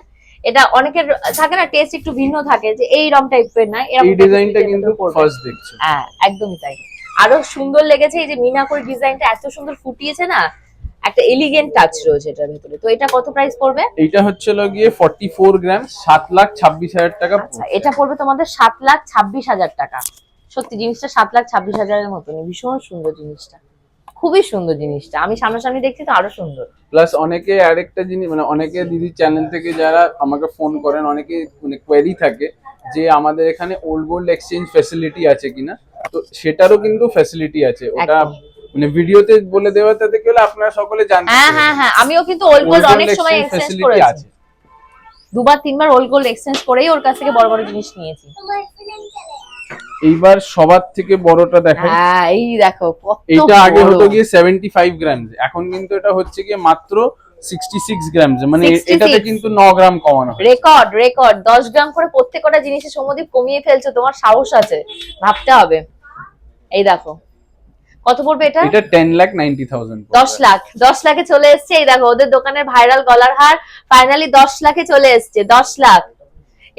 Speaker 1: এটা অনেকের থাকে না, টেস্ট একটু ভিন্ন থাকে, যে এই রং টাইপের না,
Speaker 2: এই ডিজাইনটা কিন্তু ফার্স্ট দেখছো।
Speaker 1: হ্যাঁ একদমই তাই। আরো সুন্দর লেগেছে এই যে মিনাকরি ডিজাইনটা, এত সুন্দর ফুটিয়েছে না, একটা এলিগেন্ট টাচ রয়েছে এটার ভিতরে। তো এটা কত প্রাইস পড়বে?
Speaker 2: এটা হচ্ছে গিয়ে 44 গ্রাম, 7,26,000 টাকা।
Speaker 1: আচ্ছা, এটা পড়বে তোমাদের 7,26,000 টাকা। সত্যি জিনিসটা 7,26,000 মতনই, ভীষণ সুন্দর জিনিসটা, খুবই সুন্দর জিনিসটা, আমি সামনাসামনি দেখছি তো আরো সুন্দর।
Speaker 2: প্লাস অনেকে আরেকটা জিনিস, মানে অনেকে দিদির চ্যানেল থেকে যারা আমাকে ফোন করেন, অনেকে মানে কোয়েরি থাকে যে আমাদের এখানে ওল্ড গোল্ড এক্সচেঞ্জ ফ্যাসিলিটি আছে কিনা, তো সেটারও কিন্তু ফ্যাসিলিটি আছে। ওটা
Speaker 1: একদম।
Speaker 2: মানে ভিডিওতে বলে দেওয়া, তাতে কি হলো আপনারা সকলে জানতে
Speaker 1: হ্যাঁ
Speaker 2: পারবেন।
Speaker 1: হ্যাঁ হ্যাঁ, আমিও কিন্তু ওল্ড গোল্ড অনেক সময় এক্সচেঞ্জ করেছি, দুবার তিনবার ওল্ড গোল্ড এক্সচেঞ্জ করেই ওর কাছ থেকে বড় বড় জিনিস নিয়েছি।
Speaker 2: এইবার সবার থেকে বড়টা দেখাই।
Speaker 1: হ্যাঁ এই দেখো কত
Speaker 2: এটা আগে
Speaker 1: বড়।
Speaker 2: হতো গিয়ে 75 গ্রাম, এখন কিন্তু এটা হচ্ছে গিয়ে মাত্র 66 গ্রাম, মানে
Speaker 1: 66
Speaker 2: এটাতে কিন্তু 9 গ্রাম কমানো হয়।
Speaker 1: রেকর্ড রেকর্ড 10 গ্রাম করে প্রত্যেকটা জিনিসে সমদ্বীপ কমিয়ে ফেলছো, তোমার সাহস আছে, ভাবতে হবে। এই দেখো কত পড়বে এটা?
Speaker 2: এটা 10,90,000।
Speaker 1: 10 লাখ, 10 লাখে চলে এসছে। এই দেখো ওদের দোকানের ভাইরাল গলার হার ফাইনালি 10 লাখে চলে এসছে, 10 লাখ।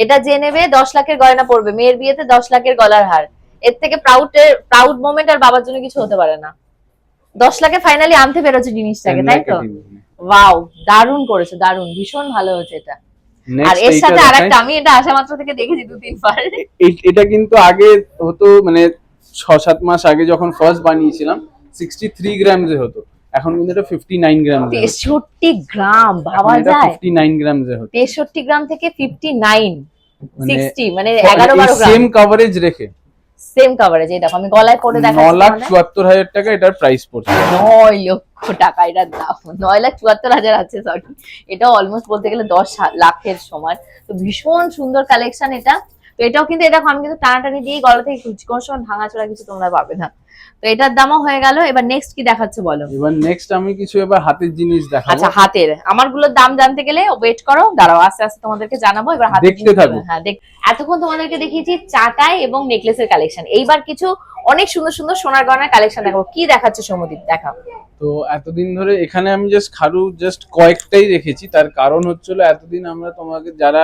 Speaker 1: এটা যে নেবে 10 লাখের গয়না পড়বে, মেয়ের বিয়েতে 10 লাখের গলার হার, এর থেকে প্রাউড মোমেন্ট আর বাবার জন্য কিছু হতে পারে না। 10 লাখে ফাইনালি আনতে পেরেছে জিনিসটাকে, তাই তো? ওয়াও, দারুণ করেছে, দারুণ, ভীষণ ভালো হয়েছে এটা। আর এর সাথে আরেকটা, আমি এটা আসা মাত্র থেকে দেখেছি 2-3 বার।
Speaker 2: এটা কিন্তু আগে হতো মানে 6-7 মাস আগে যখন ফার্স্ট বানিয়েছিলাম 63 গ্রামসে হতো, এখন কিন্তু এটা 59 গ্রাম।
Speaker 1: 63 গ্রাম, ভাবা যায়?
Speaker 2: 59 গ্রামসে হতো।
Speaker 1: 63 গ্রাম থেকে 59,
Speaker 2: মানে
Speaker 1: 60 মানে 11-12 গ্রাম।
Speaker 2: সেম কভারেজ রেখে,
Speaker 1: সেম কভারেজ। এই দেখো আমি গলায় পরে দেখাচ্ছি।
Speaker 2: 9,74,000 টাকা এটার প্রাইস পড়ছে।
Speaker 1: 9 লক্ষ টাকা এটার দাম, 9,74,000 আছে, সরি। এটাও অলমোস্ট বলতে গেলে 10 লাখের সমান। তো ভীষণ সুন্দর কালেকশন এটা। তো এটাও কিন্তু, এটা আমি কিন্তু টানাটানি দিয়ে গলা থেকে খুঁজছি, কোনো সময় ভাঙাচোরা কিছু তোমরা পাবে না। তো এটার দামও হয়ে গেল। এবার নেক্সট কি দেখাচ্ছে বলো?
Speaker 2: এবার নেক্সট আমি কিছু হাতের জিনিস দেখাবো।
Speaker 1: আচ্ছা, হাতের আমারগুলোর দাম জানতে গেলে ওয়েট করো, দাঁড়াও, আস্তে আস্তে তোমাদেরকে জানাবো। এবার হাতের
Speaker 2: দেখতে থাকো।
Speaker 1: হ্যাঁ এতক্ষণ তোমাদেরকে দেখিয়েছি চাটাই এবং নেকলেসের কালেকশন, এইবার কিছু অনেক সুন্দর সুন্দর সোনার গয়নার কালেকশন দেখাবো। কি দেখাচ্ছে সমদীপ, দেখাও।
Speaker 2: তো এতদিন ধরে এখানে আমি জাস্ট কয়েকটাই রেখেছি, তার কারণ হচ্ছিল এতদিন আমরা তোমাকে যারা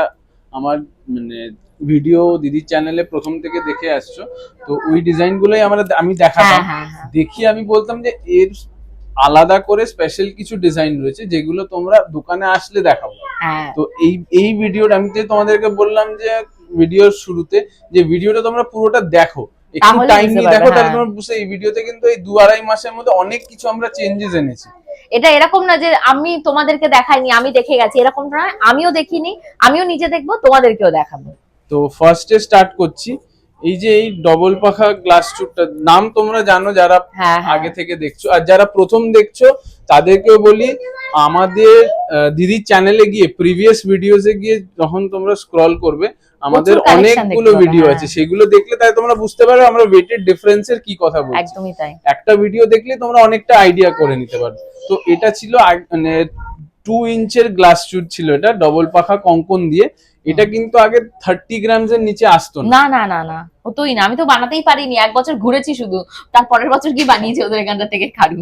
Speaker 2: আমার মানে ভিডিও দিদির চ্যানেলে প্রথম থেকে দেখে আসছো, তো ওই ডিজাইন গুলোই আমি দেখাতাম। দেখি আমি বলতাম যে এর আলাদা করে স্পেশাল কিছু ডিজাইন রয়েছে যেগুলো তোমরা দোকানে আসলে দেখাবো। তো এই ভিডিওটা আমি তোমাদেরকে বললাম যে ভিডিওর শুরুতে যে ভিডিওটা তোমরা পুরোটা দেখো, একটু টাইম নিয়ে দেখো, তাহলে তোমরা বুঝতে। এই ভিডিওতে কিন্তু এই 2-2.5 মাসের মধ্যে অনেক কিছু আমরা চেঞ্জেস এনেছি।
Speaker 1: এটা এরকম না যে আমি তোমাদেরকে দেখাইনি, আমি দেখে গেছি, এরকম না। আমিও দেখিনি, আমিও নিজে দেখবো, তোমাদেরকেও দেখাবো।
Speaker 2: তো ফার্স্টে স্টার্ট করছি। এই যে এই ডবল পাখা গ্লাস চুটটা নাম তোমরা জানো যারা আগে থেকে দেখছো, আর যারা প্রথম দেখছো তাদেরকেও বলি, আমাদের দিদির চ্যানেলে গিয়ে প্রিভিয়াস ভিডিওসে গিয়ে যখন তোমরা স্ক্রল করবে, আমাদের অনেকগুলো ভিডিও আছে, সেগুলো দেখলে তাই তোমরা বুঝতে পারবে আমরা ওয়েটের ডিফারেন্সের কি কথা বলছি।
Speaker 1: একদমই তাই,
Speaker 2: একটা ভিডিও দেখলে তোমরা অনেকটা আইডিয়া করে নিতে পারবে। তো এটা ছিল মানে 2 ইঞ্চের গ্লাস চুট ছিল, এটা ডবল পাখা কঙ্কন দিয়ে। এটা কিন্তু আগে 30 গ্রামসের নিচে আসতো
Speaker 1: না। না না না, হতোই না। আমি তো বানাতেই পারিনি, 1 বছর ঘুরেছি শুধু, তার পরের বছর কি বানিয়েছি ওদের এখানটা থেকে খাড়ু।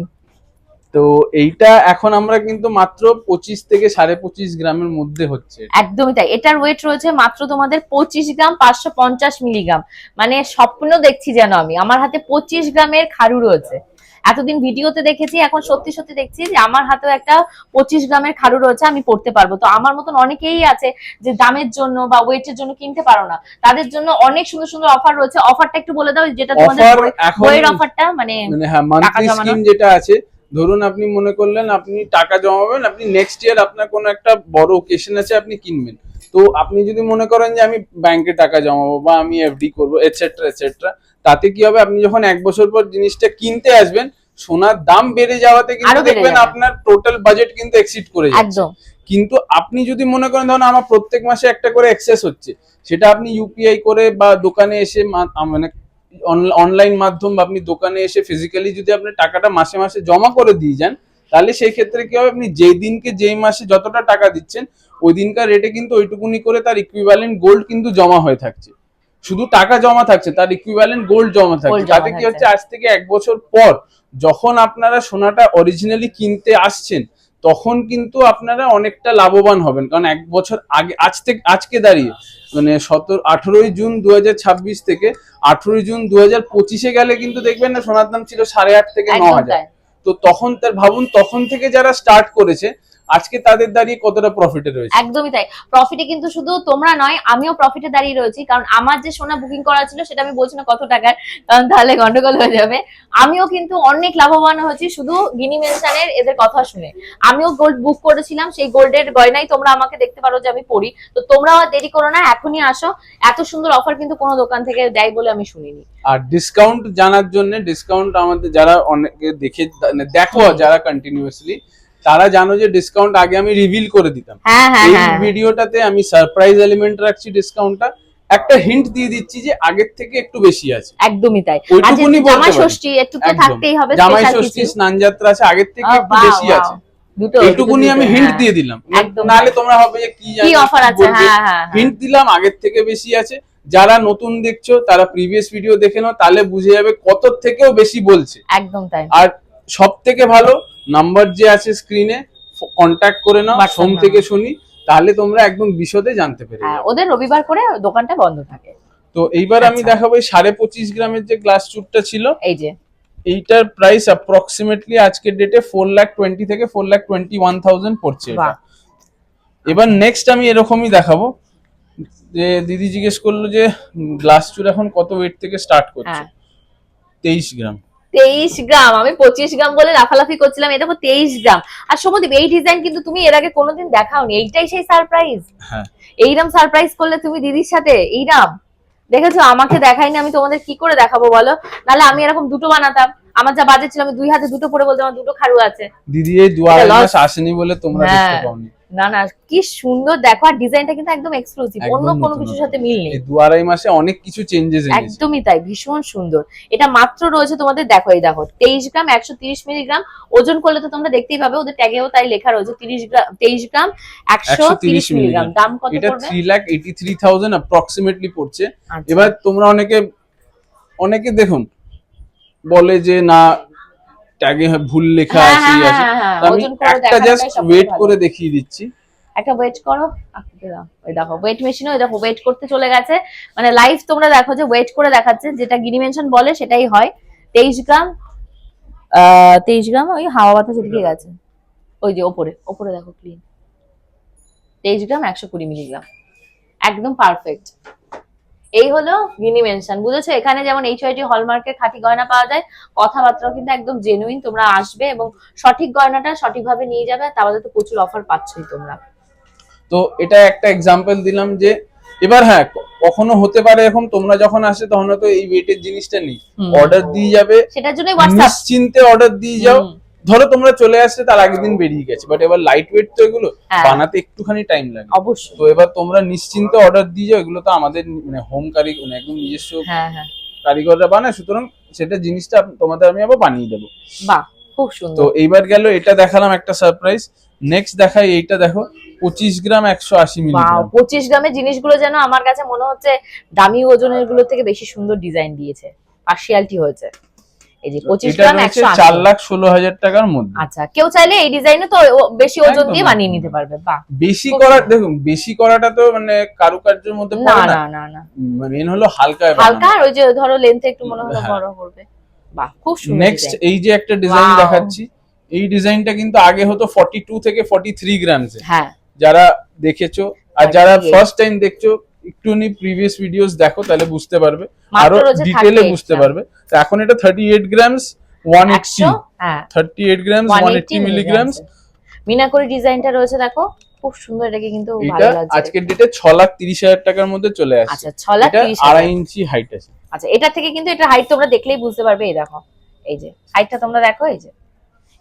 Speaker 2: তো এইটা এখন আমরা কিন্তু মাত্র 25 থেকে 25.5 গ্রামের মধ্যে হচ্ছে।
Speaker 1: একদমই তাই, এটার ওয়েট রয়েছে মাত্র তোমাদের 25 গ্রাম, 550 মিলিগ্রাম। মানে স্বপ্ন দেখছি যেন আমি, আমার হাতে 25 গ্রামের খাড়ু রয়েছে। এতদিন ভিডিওতে দেখেছি, এখন সত্যি সত্যি দেখছি যে আমার হাতেও একটা 25 গ্রামের খাড়ু রয়েছে, আমি পড়তে পারবো। তো আমার মতন অনেকেই আছে যে দামের জন্য বা ওয়েটের জন্য কিনতে পারো না, তাদের জন্য অনেক সুন্দর সুন্দর অফার রয়েছে। অফারটা একটু বলে দাও, যেটা তোমাদের বইয়ের অফারটা, মানে
Speaker 2: হ্যাঁ, মান্থলি স্কিম যেটা আছে। ধরুন আপনি মনে করলেন আপনি টাকা জমাবেন, আপনি নেক্সট ইয়ার আপনার কোনো একটা বড় ওকেশন আছে, আপনি কিনবেন। তো আপনি যদি মনে করেন যে আমি ব্যাংকে টাকা জমাবো বা আমি এফডি করবো এটসেট্রা এটসেট্রা, তাতে কি হবে, আপনি যখন 1 বছর পর জিনিসটা কিনতে আসবেন, সোনার দাম বেড়ে যাওয়াতে কিন্তু দেখবেন আপনার টোটাল বাজেট কিন্তু এক্সিড করে যাচ্ছে। কিন্তু আপনি যদি মনে করেন ধরুন আমার প্রত্যেক মাসে একটা করে এক্সেস হচ্ছে, সেটা আপনি ইউপিআই করে বা দোকানে এসে মানে অনলাইন মাধ্যম বা আপনি দোকানে এসে ফিজিক্যালি যদি আপনি টাকাটা মাসে মাসে জমা করে দিয়ে যান, তাহলে সেই ক্ষেত্রে কি হবে, আপনি যেই দিনকে যেই মাসে যতটা টাকা দিচ্ছেন ওই দিনকার রেটে কিন্তু ওইটুকুনি করে তার ইকুইভ্যালেন্ট গোল্ড কিন্তু জমা হয়ে থাকছে। শুধু টাকা জমা থাকছে, তার ইকুইভ্যালেন্ট গোল্ড জমা থাকছে। তাতে কি হচ্ছে, আজ থেকে 1 বছর পর যখন আপনারা সোনাটা অরিজিনালি কিনতে আসছেন, তখন কিন্তু আপনারা অনেকটা লাভবান হবেন, কারণ এক বছর আগে আজকে দাঁড়িয়ে মানে 18ই জুন 2026 থেকে 18ই জুন 2025 গেলে কিন্তু দেখবেন না সোনার দাম ছিল 8.5 থেকে 9,000। তো তখন তার ভাবুন, তখন থেকে যারা স্টার্ট করেছে আজকে তাদের দাঁড়িয়ে কতটা প্রফিটে রয়েছে।
Speaker 1: একদমই তাই, প্রফিটে কিন্তু শুধু তোমরা নয়, আমিও প্রফিটে দাঁড়িয়ে রয়েছি, কারণ আমার যে সোনা বুকিং করা ছিল সেটা আমি বলছি না কত টাকার, কারণ তাহলে গন্ডগোল হয়ে যাবে। আমিও কিন্তু অনেক লাভবান হয়েছি শুধু গিনি মেনশনের এদের কথা শুনে। আমিও গোল্ড বুক করেছিলাম, সেই গোল্ডের গয়নাই তোমরা আমাকে দেখতে পারো যে আমি পরি। তো তোমরাও আর দেরি করো না, এখনই আসো। এত সুন্দর অফার কিন্তু কোনো দোকান থেকে দেয় বলে আমি শুনিনি।
Speaker 2: আর ডিসকাউন্ট জানার জন্য, ডিসকাউন্ট আমাদের যারা অনেকে দেখো যারা কন্টিনিউয়াসলি, তারা জানো যে ডিসকাউন্ট আগে আমি রিভিল করে দিতাম। এই ভিডিওটাতে আমি সারপ্রাইজ এলিমেন্ট রাখছি, ডিসকাউন্টটা একটা হিন্ট দিয়ে দিচ্ছি যে আগের থেকে একটু বেশি আছে।
Speaker 1: একদমি তাই,
Speaker 2: ওইটুকুনি বলতে
Speaker 1: জামাই ষষ্ঠী একটু তো থাকতেই হবে,
Speaker 2: জামাই ষষ্ঠী স্নান যাত্রা আছে, আগের থেকে একটু বেশি আছে, এইটুকুনি আমি হিন্ট দিয়ে দিলাম। নাহলে তোমরা হবে যে কি
Speaker 1: অফার আছে,
Speaker 2: হিন্ট দিলাম আগের থেকে বেশি আছে। যারা নতুন দেখছো তারা প্রিভিয়াস ভিডিও দেখে নাও, তাহলে বুঝে যাবে কত থেকেও বেশি বলছে।
Speaker 1: একদম তাই।
Speaker 2: আর সব থেকে ভালো নাম্বার যে আছে স্ক্রিনে, কন্ট্যাক্ট করে নাও সোম থেকে শনি, তাহলে তোমরা একদম বিশদে জানতে পেরে যাবে।
Speaker 1: ওদের রবিবার করে দোকানটা বন্ধ থাকে।
Speaker 2: তো এইবার আমি দেখাবো 25.5 গ্রামের যে গ্লাস চুটটা ছিল,
Speaker 1: এই যে
Speaker 2: এইটার প্রাইস অ্যাপ্রক্সিমেটলি আজকের ডেটে 4,20,000 থেকে 4,21,000 পড়ছে এটা। এবার নেক্সট আমি এরকমই দেখাবো, যে দিদি জিজ্ঞেস করলো যে গ্লাস চুর এখন কত ওয়েট থেকে স্টার্ট করছে। 23 গ্রাম।
Speaker 1: 23 গ্রাম, আমি 25 গ্রাম বলে লাফালাফি করছিলাম, এটা দেখো 23 গ্রাম। আর সমদীপ, এই ডিজাইন কিন্তু তুমি এর আগে কোনোদিন দেখাওনি, এইটাই সেই সারপ্রাইজ।
Speaker 2: হ্যাঁ,
Speaker 1: এইরাম সারপ্রাইজ করলে তুমি দিদির সাথে, এইরাম দেখেছো, আমাকে দেখাইনি, আমি তোমাদের কি করে দেখাবো বলো? নাহলে আমি এরকম দুটো বানাতাম, আমার যা বাজেট ছিল আমি 2 হাতে দুটো পরে বলতাম আমার দুটো খারু আছে।
Speaker 2: দিদি এই দুয়ারে মাস আসেনি বলে তোমরা দেখতে পাওনি।
Speaker 1: না না, কি সুন্দর দেখো, আর ডিজাইনটা কিন্তু একদম এক্সক্লুসিভ, অন্য কোনো কিছুর সাথে মিল নেই।
Speaker 2: এই দুয়ারাই মাসে অনেক কিছু চেঞ্জেস এনেছে।
Speaker 1: একদমই তাই, ভীষণ সুন্দর। এটা মাত্র রয়েছে তোমাদের, দেখো এই দেখো 23 গ্রাম 130 মিলিগ্রাম। ওজন করলে তো তোমরা দেখতেই পাবে, ওদের ট্যাগেও তাই লেখা রয়েছে 23 গ্রাম 130 মিলিগ্রাম। দাম কত
Speaker 2: এটা
Speaker 1: পড়বে?
Speaker 2: 3,83,000 অ্যাপ্রক্সিমেটলি পড়ছে। এবার তোমরা অনেকে দেখুন বলে যে না ট্যাগে ভুল লেখা আছে, আমি একটা জাস্ট ওয়েট করে দেখিয়ে দিচ্ছি।
Speaker 1: একটা ওয়েট করো, ওই দেখো ওয়েট মেশিনে, ওই দেখো ওয়েট করতে চলে গেছে, মানে লাইভ তোমরা দেখো যে ওয়েট করে দেখাচ্ছে, যেটা গিনি মেনশন বলে সেটাই হয়। 23 গ্রাম 23 গ্রাম, ওই হাওয়া বাতাস এদিকে গেছে, ওই যে ওপরে দেখো ক্লিন। 23 গ্রাম 120 মিলিগ্রাম, একদম পারফেক্ট। এই হলো গিনি মেনশন, বুঝেছো? এখানে যেমন HYD হলমার্কের খাঁটি গয়না পাওয়া যায়, কথাবার্তাও কিন্তু একদম জেনুইন। তোমরা আসবে এবং সঠিক গয়নাটা সঠিকভাবে নিয়ে যাবে, তাহলে তো প্রচুর অফার পাচ্ছই তোমরা।
Speaker 2: তো এটা একটা এক্সাম্পল দিলাম যে এবার হ্যাঁ কখনো হতে পারে এখন তোমরা যখন আসে তখন তো এই ওয়েটের জিনিসটা নেই, অর্ডার দিয়ে যাবে,
Speaker 1: সেটার জন্যই হোয়াটসঅ্যাপ
Speaker 2: নিশ্চিন্তে অর্ডার দিয়ে যাও। ধরো তোমরা চলে আসছে তার আগের দিন বেরিয়ে গেছে, বাট এবার লাইট ওয়েট তো এগুলো বানাতে একটুখানি টাইম লাগে
Speaker 1: অবশ্যই।
Speaker 2: তো এবার তোমরা নিশ্চিন্তে অর্ডার দিয়ে যাও, এগুলো তো আমাদের মানে হোম কারিগর, একদম নিজস্ব কারিগররা বানায়, সুতরাং সেটা জিনিসটা তোমাদের আমি আবার বানিয়ে দেবো।
Speaker 1: বাহ, খুব সুন্দর।
Speaker 2: তো এইবার গেল এটা দেখালাম একটা সারপ্রাইজ। নেক্সট দেখাই এইটা, দেখো 25 গ্রাম 180 মিলিগ্রাম।
Speaker 1: 25 গ্রামের জিনিসগুলো যেন আমার কাছে মনে হচ্ছে দামি ওজনের গুলো থেকে বেশি সুন্দর ডিজাইন দিয়েছে, পার্সিয়ালিটি হয়েছে। এই যে 25 গ্রাম 180,
Speaker 2: 4,16,000 টাকার মধ্যে।
Speaker 1: আচ্ছা, কেউ চাইলে এই ডিজাইনে তো বেশি ওজন দিয়ে বানিয়ে নিতে পারবে। বাহ,
Speaker 2: বেশি করা, দেখুন বেশি করাটা তো মানে কারুকার্যের মধ্যে পড়ে না,
Speaker 1: না না,
Speaker 2: মেন হলো হালকা,
Speaker 1: আর ওই যে ধরো লেন্থ একটু মনে হলো বড় করবে। বাহ, খুব সুন্দর।
Speaker 2: নেক্সট এই যে একটা ডিজাইন দেখাচ্ছি, এই ডিজাইনটা কিন্তু আগে হতো 42 থেকে 43 গ্রামস।
Speaker 1: হ্যাঁ,
Speaker 2: যারা দেখেছো আর যারা ফার্স্ট টাইম দেখছো একটুনি প্রিভিয়াস ভিডিওস দেখো, তাহলে বুঝতে পারবে, আরো ডিটেইলে বুঝতে পারবে। তো এখন এটা 38 গ্রামস 180, 38 গ্রামস 180 মিলিগ্রামস।
Speaker 1: মিনাকরি ডিজাইনটা রয়েছে দেখো, খুব সুন্দর। এটাকে কিন্তু ভালো লাগছে।
Speaker 2: আজকের ডেটে 6,30,000 টাকার মধ্যে চলে আসছে।
Speaker 1: আচ্ছা, 6,30,000,
Speaker 2: 2.5 ইঞ্চি হাইট আছে।
Speaker 1: আচ্ছা, এটা থেকে কিন্তু এটা হাইট তোমরা দেখলেই বুঝতে পারবে। এই দেখো, এই যে হাইটটা তোমরা দেখো, এই যে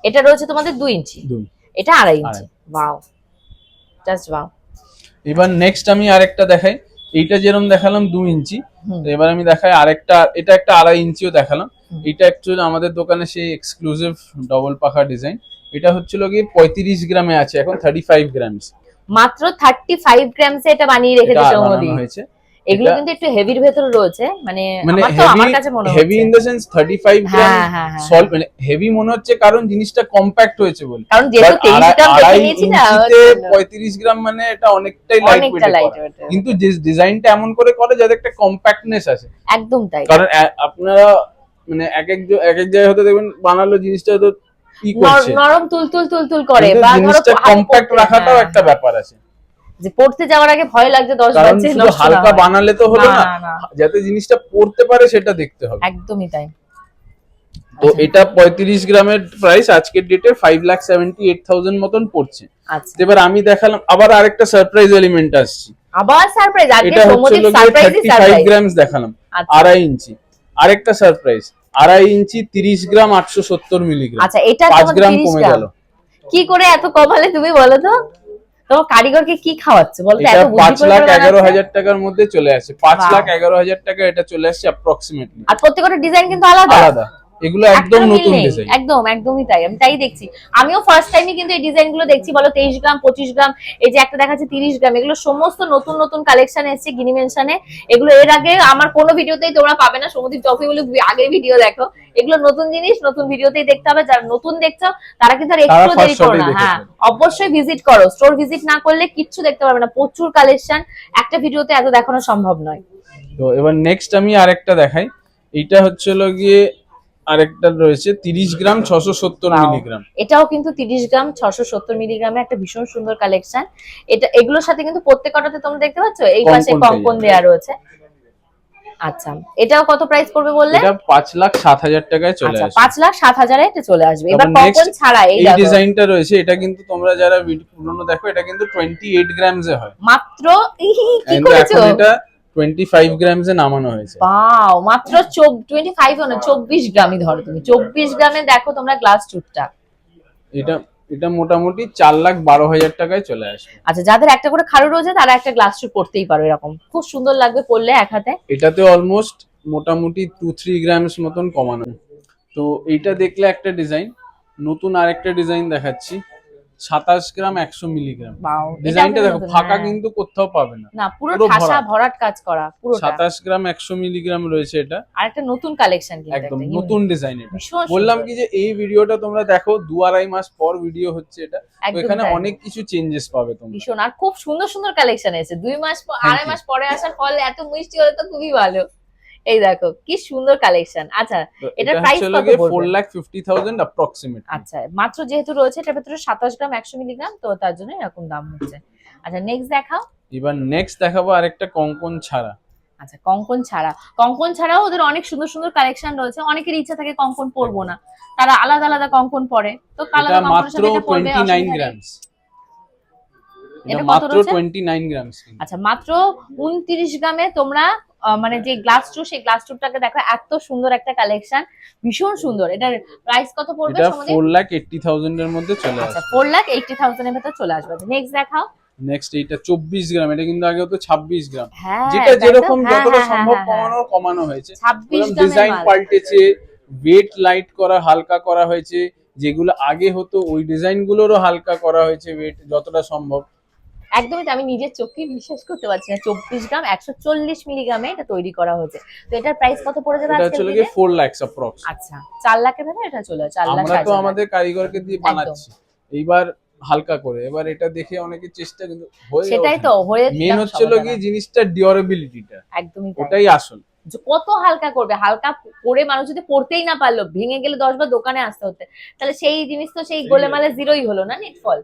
Speaker 1: এটা রয়েছে তোমাদের 2 ইঞ্চি, এটা 2.5 ইঞ্চি। Wow, just wow.
Speaker 2: এবার নেক্সট আমি আরেকটা দেখাই, এইটা যেরকম দেখালাম 2 ইঞ্চি, তো এবার আমি দেখাই আরেকটা, এটা একটা 2.5 ইঞ্চিও দেখালাম। এটা অ্যাকচুয়ালি আমাদের দোকানে সেই এক্সক্লুসিভ ডবল পাখা ডিজাইন। এটা হচ্ছিল কি 35 গ্রামে আছে, এখন 35 গ্রামস,
Speaker 1: মাত্র 35 গ্রামসে এটা বানিয়ে রেখেছে সৌমদীপ। এগুলো
Speaker 2: এটা
Speaker 1: কিন্তু একটু হেভির ভেতরে রয়েছে, মানে
Speaker 2: মানে
Speaker 1: আমার কাছে মনে
Speaker 2: হেভি
Speaker 1: হচ্ছে।
Speaker 2: ইন দ্য সেন্স 35 গ্রাম
Speaker 1: হ্যাঁ হ্যাঁ হ্যাঁ,
Speaker 2: সল্ট, মানে হেভি মনে হচ্ছে কারণ জিনিসটা কম্প্যাক্ট হয়েছে বলে।
Speaker 1: কারণ যেহেতু
Speaker 2: বাট
Speaker 1: 23 গ্রাম দেখে
Speaker 2: আড়াই
Speaker 1: নিয়েছি না,
Speaker 2: ইঞ্চিতে
Speaker 1: ওর জন্য।
Speaker 2: 35 গ্রাম মানে এটা অনেকটাই লাইট
Speaker 1: অনেকটা
Speaker 2: ওয়েটে
Speaker 1: লাইট
Speaker 2: করা,
Speaker 1: ওয়েট।
Speaker 2: কিন্তু যে ডিজাইনটা এমন করে করে যাতে একটা কম্প্যাক্টনেস আছে।
Speaker 1: একদম তাই।
Speaker 2: কারণ আপনারা মানে এক এক জায়গায় হয়তো দেখবেন বানালো জিনিসটা হয়তো ই করছে,
Speaker 1: নরম তুলতুল তুলতুল করে,
Speaker 2: কিন্তু
Speaker 1: বা ধরো
Speaker 2: জিনিসটা
Speaker 1: হাতে
Speaker 2: কম্প্যাক্ট
Speaker 1: পড়তে,
Speaker 2: রাখাটাও
Speaker 1: হ্যাঁ
Speaker 2: একটা
Speaker 1: হ্যাঁ,
Speaker 2: ব্যাপার আছে।
Speaker 1: যে পড়তে যাওয়ার আগে ভয় লাগছে 10
Speaker 2: কারণ
Speaker 1: বাজে
Speaker 2: শুধু
Speaker 1: নষ্ট না
Speaker 2: হালকা
Speaker 1: হয়।
Speaker 2: বানালে তো হলো
Speaker 1: না
Speaker 2: না,
Speaker 1: না না,
Speaker 2: যাতে জিনিসটা পড়তে পারে সেটা দেখতে হবে।
Speaker 1: একদমই তাই।
Speaker 2: তো
Speaker 1: আচ্ছা
Speaker 2: এটা 35 গ্রামের প্রাইস আজকের ডেটে 5,78,000 মতন পড়ছে।
Speaker 1: আচ্ছা,
Speaker 2: এবার আমি দেখালাম, আবার আরেকটা সারপ্রাইজ এলিমেন্ট আসছে।
Speaker 1: আবার সারপ্রাইজ, আজকে
Speaker 2: এটা হচ্ছে
Speaker 1: সৌম্যদীপ
Speaker 2: লোকে
Speaker 1: সারপ্রাইজই
Speaker 2: 35
Speaker 1: সারপ্রাইজ।
Speaker 2: গ্রামস দেখালাম,
Speaker 1: আচ্ছা
Speaker 2: 2.5 ইঞ্চি। আরেকটা সারপ্রাইজ, 2.5 ইঞ্চি 30 গ্রাম 870 মিলিগ্রাম,
Speaker 1: আচ্ছা, এটা
Speaker 2: 5
Speaker 1: তোমাদের
Speaker 2: গ্রাম
Speaker 1: 30
Speaker 2: কমে
Speaker 1: গ্রাম
Speaker 2: গেল।
Speaker 1: কি করে এত কমালে তুমি বলো তো? তোমার কারিগরকে কি খাওয়াচ্ছে বলতো,
Speaker 2: এটা
Speaker 1: এত বুদ্ধি
Speaker 2: 5
Speaker 1: করে
Speaker 2: লাখ
Speaker 1: করে বানাচ্ছে?
Speaker 2: 11,000 টাকার মধ্যে চলে আসে, 5
Speaker 1: Wow!
Speaker 2: লাখ 11,000 টাকা এটা চলে আসছে অ্যাপ্রক্সিমেটলি।
Speaker 1: আর প্রত্যেকটা ডিজাইন কিন্তু আলাদা,
Speaker 2: আলাদা, এগুলো একদম
Speaker 1: একটারও মিল
Speaker 2: নতুন
Speaker 1: নেই।
Speaker 2: ডিজাইন।
Speaker 1: একদম একদমই তাই, আমি তাই দেখছি। আমিও ফার্স্ট টাইমই কিন্তু এই ডিজাইন গুলো দেখছি, বলো 23 গ্রাম 25 গ্রাম, এই যে একটা দেখাচ্ছে 30 গ্রাম, এগুলো সমস্ত নতুন নতুন কালেকশন এসেছে গিনি মেনশনে। এগুলো এর আগে আমার কোনো ভিডিওতেই তোমরা পাবে না, সমুদ্র যতই বলে আগের ভিডিও দেখো, এগুলো নতুন জিনিস নতুন ভিডিওতেই দেখতে হবে। যারা নতুন দেখছো তারা কিন্তু আর একটু দেরি করো না, হ্যাঁ অবশ্যই ভিজিট করো। স্টোর ভিজিট না করলে কিচ্ছু দেখতে পারবে না, প্রচুর কালেকশন, একটা ভিডিওতে এত দেখানো সম্ভব নয়।
Speaker 2: তো এবার নেক্সট আমি আরেকটা দেখাই। এটা হচ্ছিল গিয়ে আরেকটা রয়েছে 30 গ্রাম 670
Speaker 1: Wow!
Speaker 2: মিলিগ্রাম।
Speaker 1: এটাও কিন্তু 30 গ্রাম 670 মিলিগ্রামে একটা ভীষণ সুন্দর কালেকশন। এটা এগুলোর সাথে কিন্তু প্রত্যেকটাতে তোমরা দেখতে পাচ্ছ এই পাশে
Speaker 2: কঙ্কন
Speaker 1: কঙ্কন দেয়া রয়েছে। আচ্ছা, এটাও কত প্রাইস পড়বে বললে?
Speaker 2: এটা 5,07,000 টাকায় চলে
Speaker 1: আচ্ছা,
Speaker 2: আসবে।
Speaker 1: 5,07,000 এটা চলে আসবে। এবার
Speaker 2: তারপর
Speaker 1: কঙ্কন
Speaker 2: next
Speaker 1: ছাড়া এই
Speaker 2: এই
Speaker 1: দেখো
Speaker 2: ডিজাইনটা রয়েছে, এটা কিন্তু তোমরা যারা পুরনো দেখো এটা কিন্তু 28 গ্রামসে হয়,
Speaker 1: মাত্র কি
Speaker 2: কিন্তু
Speaker 1: করেছো?
Speaker 2: এখন এটা 25 গ্রামসে নামানো হয়েছে।
Speaker 1: বাও, মাত্র 25 না 24 গ্রামই ধরো তুমি, 24 গ্রামে দেখো তোমরা গ্লাস টুথটা।
Speaker 2: এটা এটা মোটামুটি 4,12,000 টাকায় চলে আসবে।
Speaker 1: আচ্ছা, যাদের একটা করে খাড়ু রয়েছে তারা একটা গ্লাস টুথ পড়তেই পারো, এরকম খুব সুন্দর লাগবে পরলে এক হাতে।
Speaker 2: এটাতে অলমোস্ট মোটামুটি 2-3 গ্রামস মতন কমানো। তো এইটা দেখলে একটা ডিজাইন, নতুন আরেকটা ডিজাইন দেখাচ্ছি, 27 গ্রাম 100 মিলিগ্রাম।
Speaker 1: বাও,
Speaker 2: ডিজাইনটা দেখো, ফাঁকা
Speaker 1: হ্যাঁ।
Speaker 2: কিন্তু কোথাও পাবে না,
Speaker 1: না, পুরো
Speaker 2: পুরো
Speaker 1: ঠাসা
Speaker 2: ভরাট।
Speaker 1: ভরাট কাজ করা পুরোটা।
Speaker 2: 27 গ্রাম 100 মিলিগ্রাম রয়েছে এটা,
Speaker 1: আর একটা নতুন কালেকশন কিন্তু
Speaker 2: একদম
Speaker 1: একটা
Speaker 2: নতুন ডিজাইন। এটা
Speaker 1: ভীষণ
Speaker 2: বললাম
Speaker 1: সুন্দর।
Speaker 2: কি যে এই ভিডিওটা তোমরা দেখো 2-2.5 মাস পর ভিডিও হচ্ছে এটা, তো
Speaker 1: একদম
Speaker 2: এখানে
Speaker 1: তাই।
Speaker 2: অনেক কিছু চেঞ্জেস পাবে তোমরা।
Speaker 1: ভীষণ, আর খুব সুন্দর সুন্দর কালেকশন এসেছে 2 মাস
Speaker 2: Thank
Speaker 1: আড়াই
Speaker 2: you.
Speaker 1: মাস পরে আসার ফলে এত মিষ্টি হলে তো খুবই ভালো। এই দেখো কি সুন্দর কালেকশন। আচ্ছা,
Speaker 2: তো
Speaker 1: এটার
Speaker 2: এটা
Speaker 1: প্রাইস
Speaker 2: হচ্ছে
Speaker 1: কত
Speaker 2: লাগে
Speaker 1: পড়বে?
Speaker 2: 4,50,000 অ্যাপ্রক্সিমেটলি।
Speaker 1: আচ্ছা, মাত্র যেহেতু রয়েছে এটার ভেতরে 27 গ্রাম 100 মিলিগ্রাম, তো তার জন্য এরকম দাম হচ্ছে। আচ্ছা, নেক্সট দেখাও।
Speaker 2: এবার নেক্সট দেখাবো আরেকটা কঙ্কন ছাড়া।
Speaker 1: আচ্ছা, কঙ্কন ছাড়া, কঙ্কন ছাড়াও ওদের অনেক সুন্দর সুন্দর কালেকশন রয়েছে। অনেকের ইচ্ছা থাকে কঙ্কন পরবো না, তারা আলাদা আলাদা কঙ্কন পরে, তো
Speaker 2: এটা
Speaker 1: আলাদা কঙ্কনের
Speaker 2: মাত্র
Speaker 1: সাথে এটা পরবে,
Speaker 2: 29
Speaker 1: অসুবিধা নেই।
Speaker 2: গ্রামস। এটা
Speaker 1: এটা কত
Speaker 2: মাত্র
Speaker 1: রয়েছে?
Speaker 2: 29 গ্রামস।
Speaker 1: আচ্ছা, মাত্র 29 গ্রামে তোমরা মানে যে গ্লাস টু, সেই গ্লাস টুটাকে দেখো, এত সুন্দর একটা কালেকশন, ভীষণ সুন্দর। এটার প্রাইস কত পড়বে
Speaker 2: এটা
Speaker 1: সমুদ্র?
Speaker 2: 4,80,000 এর মধ্যে চলে
Speaker 1: আচ্ছা,
Speaker 2: আসবে।
Speaker 1: 4,80,000 এর ভেতর চলে আসবে। নেক্সট দেখাও।
Speaker 2: নেক্সট এইটা 24 গ্রাম, এটা কিন্তু আগে হতো 26 গ্রাম।
Speaker 1: হ্যাঁ,
Speaker 2: যেটা
Speaker 1: তাই তো?
Speaker 2: যেরকম
Speaker 1: হ্যাঁ,
Speaker 2: যতটা
Speaker 1: হ্যাঁ,
Speaker 2: সম্ভব
Speaker 1: হ্যাঁ, হ্যাঁ।
Speaker 2: কমানো হয়েছে।
Speaker 1: 26 গ্রামের
Speaker 2: ডিজাইন
Speaker 1: মাল।
Speaker 2: পাল্টেছে, ওয়েট লাইট করা, হালকা করা হয়েছে। যেগুলো আগে হতো ওই ডিজাইন গুলোরও হালকা করা হয়েছে, ওয়েট যতটা সম্ভব।
Speaker 1: একদমই তো, আমি নিজের চোখে বিশ্বাস করতে পারছি না, 24 গ্রাম 140 মিলিগ্রামে এটা তৈরি করা হয়েছে। তো এটার প্রাইস কত পড়ে যাবে
Speaker 2: এটা
Speaker 1: আজকের
Speaker 2: হচ্ছে
Speaker 1: দিনে?
Speaker 2: 4 লাখ অ্যাপ্রক্স।
Speaker 1: আচ্ছা, 4 লাখের ভেতরে এটা চলে 4 লাখ
Speaker 2: আমরা তো
Speaker 1: 60,000।
Speaker 2: আমাদের কারিগরকে দিয়ে বানাচ্ছি, এইবার হালকা করে। এবার এটা দেখে অনেকের চেষ্টা কিন্তু হয়ে
Speaker 1: সেটাই তো, হয়ে
Speaker 2: মেন হচ্ছে কি জিনিসটা ডিউরেবিলিটিটা,
Speaker 1: একদমই তাই।
Speaker 2: ওটাই আসল।
Speaker 1: যে কত হালকা করবে, হালকা করে মানুষ যদি পড়তেই না পারলো, ভেঙে গেলে 10 বার দোকানে আসতে হতে, তাহলে সেই জিনিস তো সেই গোলেমালে জিরোই হলো না, নিটফল।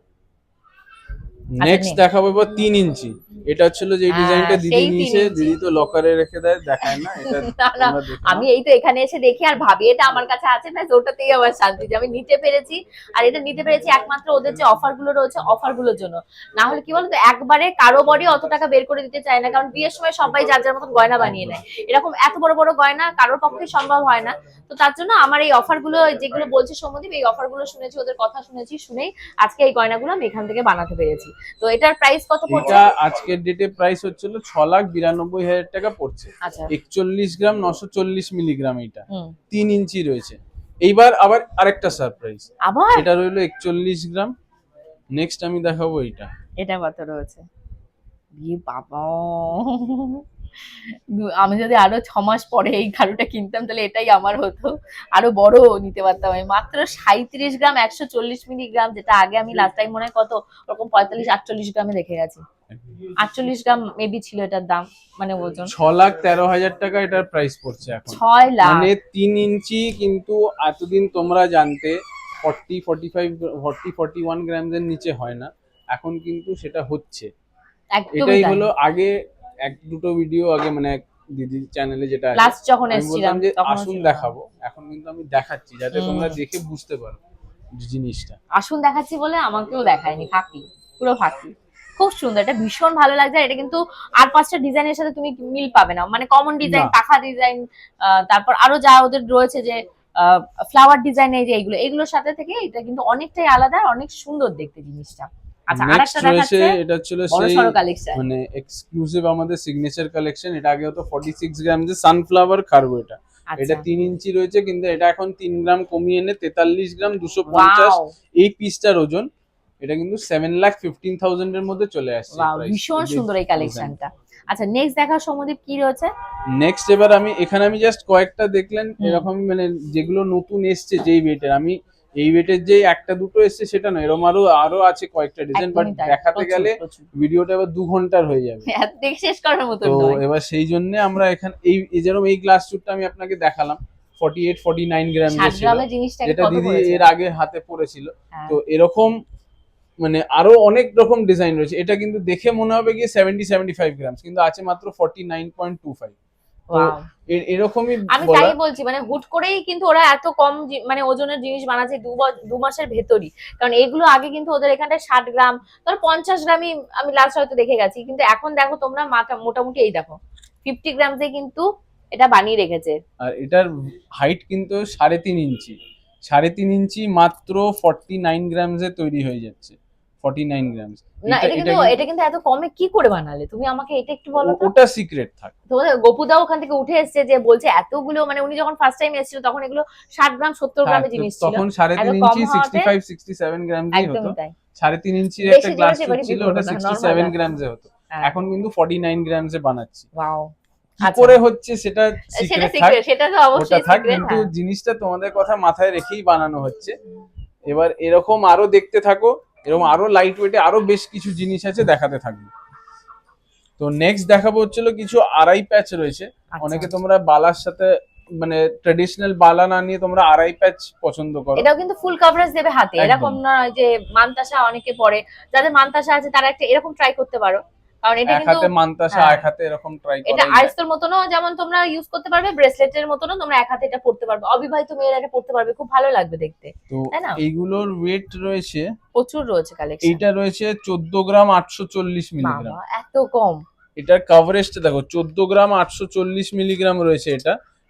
Speaker 2: নেক্সট দেখাবো এবার 3 ইঞ্চি। এটা হচ্ছিল যে
Speaker 1: হ্যাঁ,
Speaker 2: ডিজাইনটা দিদি
Speaker 1: সেই 3
Speaker 2: নিয়েছে,
Speaker 1: ইঞ্চি।
Speaker 2: দিদি তো লকারে রেখে দেয়, দেখায় না এটা।
Speaker 1: না না,
Speaker 2: তোমরা দেখে
Speaker 1: আমি
Speaker 2: নাও।
Speaker 1: এই তো এখানে এসে দেখি আর ভাবি এটা আমার কাছে আছে না, ওটাতেই আমার শান্তি যে আমি নিতে পেরেছি। আর এটা নিতে পেরেছি একমাত্র ওদের যে অফার গুলো রয়েছে, অফার গুলোর জন্য। না হলে কি বলতো, একবারে কারো বডি অত টাকা বের করে দিতে চায় না, কারণ বিয়ের সময় সবাই যার যার মতন গয়না বানিয়ে নেয়। এরকম এত বড় বড় গয়না কারোর পক্ষে সম্ভব হয় না। তো তার জন্য আমার এই অফার গুলো যেগুলো বলছে সৌম্যদীপ, এই অফার গুলো শুনেছি, ওদের কথা শুনেছি, শুনেই আজকে এই গয়নাগুলো আমি এখান থেকে বানাতে পেরেছি। তো এটার প্রাইস কত পড়ছে?
Speaker 2: এটা আজকের ডেটে প্রাইস হচ্ছিল 6,92,000 টাকা পড়ছে।
Speaker 1: আচ্ছা,
Speaker 2: 41 গ্রাম 940 মিলিগ্রাম, এটা
Speaker 1: হুম,
Speaker 2: 3 ইঞ্চি রয়েছে। এইবার আবার আরেকটা সারপ্রাইজ,
Speaker 1: আবার
Speaker 2: এটা রইলো 41 গ্রাম। নেক্সট আমি দেখাবো এইটা।
Speaker 1: এটা কত রয়েছে? বাবা, আমি যদি আরো 6 মাস পরে এই খাড়ুটা কিনতাম তাহলে এটাই আমার হতো, আরো বড় নিতে পারতাম আমি। মাত্র 37 গ্রাম 140 মিলিগ্রাম, যেটা আগে আমি লাস্ট টাইম মনে হয় কত ওরকম 45-48 গ্রামে দেখে গেছি। 48 গ্রাম মেবি ছিল এটার দাম, মানে ওজন।
Speaker 2: 6,13,000 টাকা এটার প্রাইস পড়ছে এখন।
Speaker 1: 6 লাখ
Speaker 2: মানে 3 ইঞ্চি, কিন্তু এতদিন তোমরা জানতে 41 গ্রাম এর নিচে হয় না, এখন কিন্তু সেটা হচ্ছে।
Speaker 1: একদমই
Speaker 2: এটাই
Speaker 1: তাই।
Speaker 2: হলো আগে এক দুটো ভিডিও আগে, মানে এক দিদির চ্যানেলে যেটা আছে,
Speaker 1: লাস্ট যখন
Speaker 2: আমি
Speaker 1: এসেছিলাম
Speaker 2: বললাম যে
Speaker 1: তখন
Speaker 2: আসুন দেখাবো, এখন কিন্তু আমি দেখাচ্ছি যাতে তোমরা দেখে বুঝতে পারো জিনিসটা।
Speaker 1: আসুন দেখাচ্ছি বলে আমাকেও দেখায়নি, ফাঁকি, পুরো ফাঁকি। খুব সুন্দর, এটা ভীষণ ভালো লাগছে। এটা কিন্তু আর 5টা ডিজাইনের সাথে তুমি মিল পাবে না, মানে কমন ডিজাইন,
Speaker 2: না।
Speaker 1: পাখা ডিজাইন, তারপর আরো যা ওদের রয়েছে যে ফ্লাওয়ার ডিজাইন, এই যে এগুলোর সাথে থেকে এটা কিন্তু অনেকটাই আলাদা, অনেক সুন্দর দেখতে জিনিসটা। আচ্ছা,
Speaker 2: নেক্সট
Speaker 1: আরেকটা
Speaker 2: রয়েছে,
Speaker 1: দেখাচ্ছে
Speaker 2: এটা ছিল
Speaker 1: বড়
Speaker 2: সেই
Speaker 1: সড়ো কালেকশন।
Speaker 2: মানে এক্সক্লুসিভ আমাদের সিগনেচার কালেকশন। এটা আগে হতো 46 গ্রাম যে সানফ্লাওয়ার কার্বো, এটা
Speaker 1: আচ্ছা,
Speaker 2: 3 ইঞ্চি রয়েছে, কিন্তু এটা এখন 3 গ্রাম কমিয়ে এনে 43 গ্রাম 250
Speaker 1: ওয়াও
Speaker 2: এই পিসটার ওজন। এটা কিন্তু 7,15,000 এর মধ্যে চলে আসছে
Speaker 1: ওয়াও,
Speaker 2: প্রাইস।
Speaker 1: ভীষণ সুন্দর এই কালেকশনটা। আচ্ছা, নেক্সট দেখা সৌম্যদীপ কি রয়েছে?
Speaker 2: নেক্সট এবার আমি জাস্ট কয়েকটা দেখলেন এরকম, মানে যেগুলো নতুন এসছে যেই ওয়েটের, আমি এই ওয়েটের যে একটা দুটো এসছে সেটা নয়, এরকম আরো আছে কয়েকটা ডিজাইন, বাট
Speaker 1: একদমই তাই,
Speaker 2: দেখাতে
Speaker 1: প্রচুর,
Speaker 2: গেলে
Speaker 1: প্রচুর।
Speaker 2: ভিডিওটা এবার 2 ঘন্টার হয়ে যাবে।
Speaker 1: এত দেখে শেষ করার মতো
Speaker 2: তো
Speaker 1: নয়।
Speaker 2: এবার সেই জন্য আমরা এখানে যেরকম এই গ্লাস চুটটা আমি আপনাকে দেখালাম 48-49 গ্রাম
Speaker 1: 60
Speaker 2: ছিল,
Speaker 1: গ্রামের জিনিসটাকে
Speaker 2: যেটা
Speaker 1: কত
Speaker 2: দিদি
Speaker 1: পড়েছে?
Speaker 2: এর আগে হাতে পড়েছিল।
Speaker 1: হ্যাঁ।
Speaker 2: তো এরকম মানে আরো অনেক রকম ডিজাইন রয়েছে। এটা কিন্তু দেখে মনে হবে গিয়ে 70-75 গ্রাম, কিন্তু আছে মাত্র 49.25। তো
Speaker 1: ওয়াও,
Speaker 2: এরকমই
Speaker 1: আমি
Speaker 2: বলা।
Speaker 1: তাই বলছি, মানে হুট করেই কিন্তু ওরা এত কম মানে ওজনের জিনিস বানাচ্ছে 2 মাসের ভেতরই। কারণ এগুলো আগে কিন্তু ওদের এখানটায় 60 গ্রাম, ধর 50 গ্রামই আমি লাস্ট হয়তো দেখে গেছি, কিন্তু এখন দেখো তোমরা মোটামুটি এই দেখো 50 গ্রামসে কিন্তু এটা বানিয়ে রেখেছে।
Speaker 2: আর এটার হাইট কিন্তু 3.5 ইঞ্চি, 3.5 ইঞ্চি মাত্র 49 গ্রামসে তৈরি হয়ে যাচ্ছে। 49 গ্রামস।
Speaker 1: না, এটা কিন্তু এত কমে কি করে বানালে তুমি, আমাকে এটা একটু বলো তো।
Speaker 2: ওটা সিক্রেট থাক।
Speaker 1: তোমাদের গোপুদাও ওখান থেকে উঠে এসেছে যে বলছে এতগুলো, মানে উনি যখন ফার্স্ট টাইম এসেছিল তখন এগুলো 60 গ্রাম 70 গ্রামের জিনিস ছিল,
Speaker 2: তখন 3.5
Speaker 1: এত কম
Speaker 2: ইঞ্চি
Speaker 1: হওয়াতে
Speaker 2: 65-67 গ্রামসই হতো।
Speaker 1: একদমই তাই।
Speaker 2: 3.5 ইঞ্চির
Speaker 1: বেশি
Speaker 2: একটা গ্লাস
Speaker 1: জোরে
Speaker 2: ছিল, ওটা 67 গ্রামসে হতো। এখন কিন্তু 49 গ্রামসে বানাচ্ছি।
Speaker 1: ওয়াও,
Speaker 2: কি করে হচ্ছে সেটা
Speaker 1: সেটা
Speaker 2: সিক্রেট থাক,
Speaker 1: সিক্রেট, সেটা তো
Speaker 2: ওটা
Speaker 1: অবশ্যই
Speaker 2: থাক,
Speaker 1: সিক্রেট।
Speaker 2: কিন্তু জিনিসটা তোমাদের কথা মাথায় রেখেই বানানো হচ্ছে। এবার এরকম আরো দেখতে থাকো, এরকম আরো লাইট ওয়েটে আরো বেশ কিছু জিনিস আছে, দেখাতে থাকবো। তো নেক্সট দেখাবো হচ্ছিল কিছু আড়াই প্যাচ রয়েছে। অনেকে তোমরা বালার সাথে মানে ট্রেডিশনাল বালা না নিয়ে তোমরা আড়াই প্যাচ পছন্দ করো,
Speaker 1: এটাও কিন্তু ফুল কভারেজ দেবে হাতে,
Speaker 2: একদম।
Speaker 1: এরকম না যে মানতাসা অনেকে পরে, যাদের মানতাসা আছে তারা একটা এরকম ট্রাই করতে পারো, কারণ এটা
Speaker 2: এক
Speaker 1: কিন্তু
Speaker 2: হাতে মানতাসা,
Speaker 1: হ্যাঁ,
Speaker 2: এক হাতে এরকম ট্রাই
Speaker 1: এটা
Speaker 2: করা যায়।
Speaker 1: আইস্তর মতনও যেমন তোমরা ইউজ করতে পারবে, ব্রেসলেটের মতনও তোমরা এক হাতে এটা পড়তে পারবে, অবিবাহিত মেয়েরা এটা পড়তে পারবে, খুব ভালো লাগবে দেখতে,
Speaker 2: তো
Speaker 1: তাই না?
Speaker 2: এইগুলোর ওয়েট রয়েছে,
Speaker 1: প্রচুর রয়েছে কালেকশন।
Speaker 2: এইটা রয়েছে 14 গ্রাম 840 মিলিগ্রাম।
Speaker 1: বাবা, এত কম!
Speaker 2: এটার কভারেজটা দেখো, 14 গ্রাম 840 মিলিগ্রাম রয়েছে।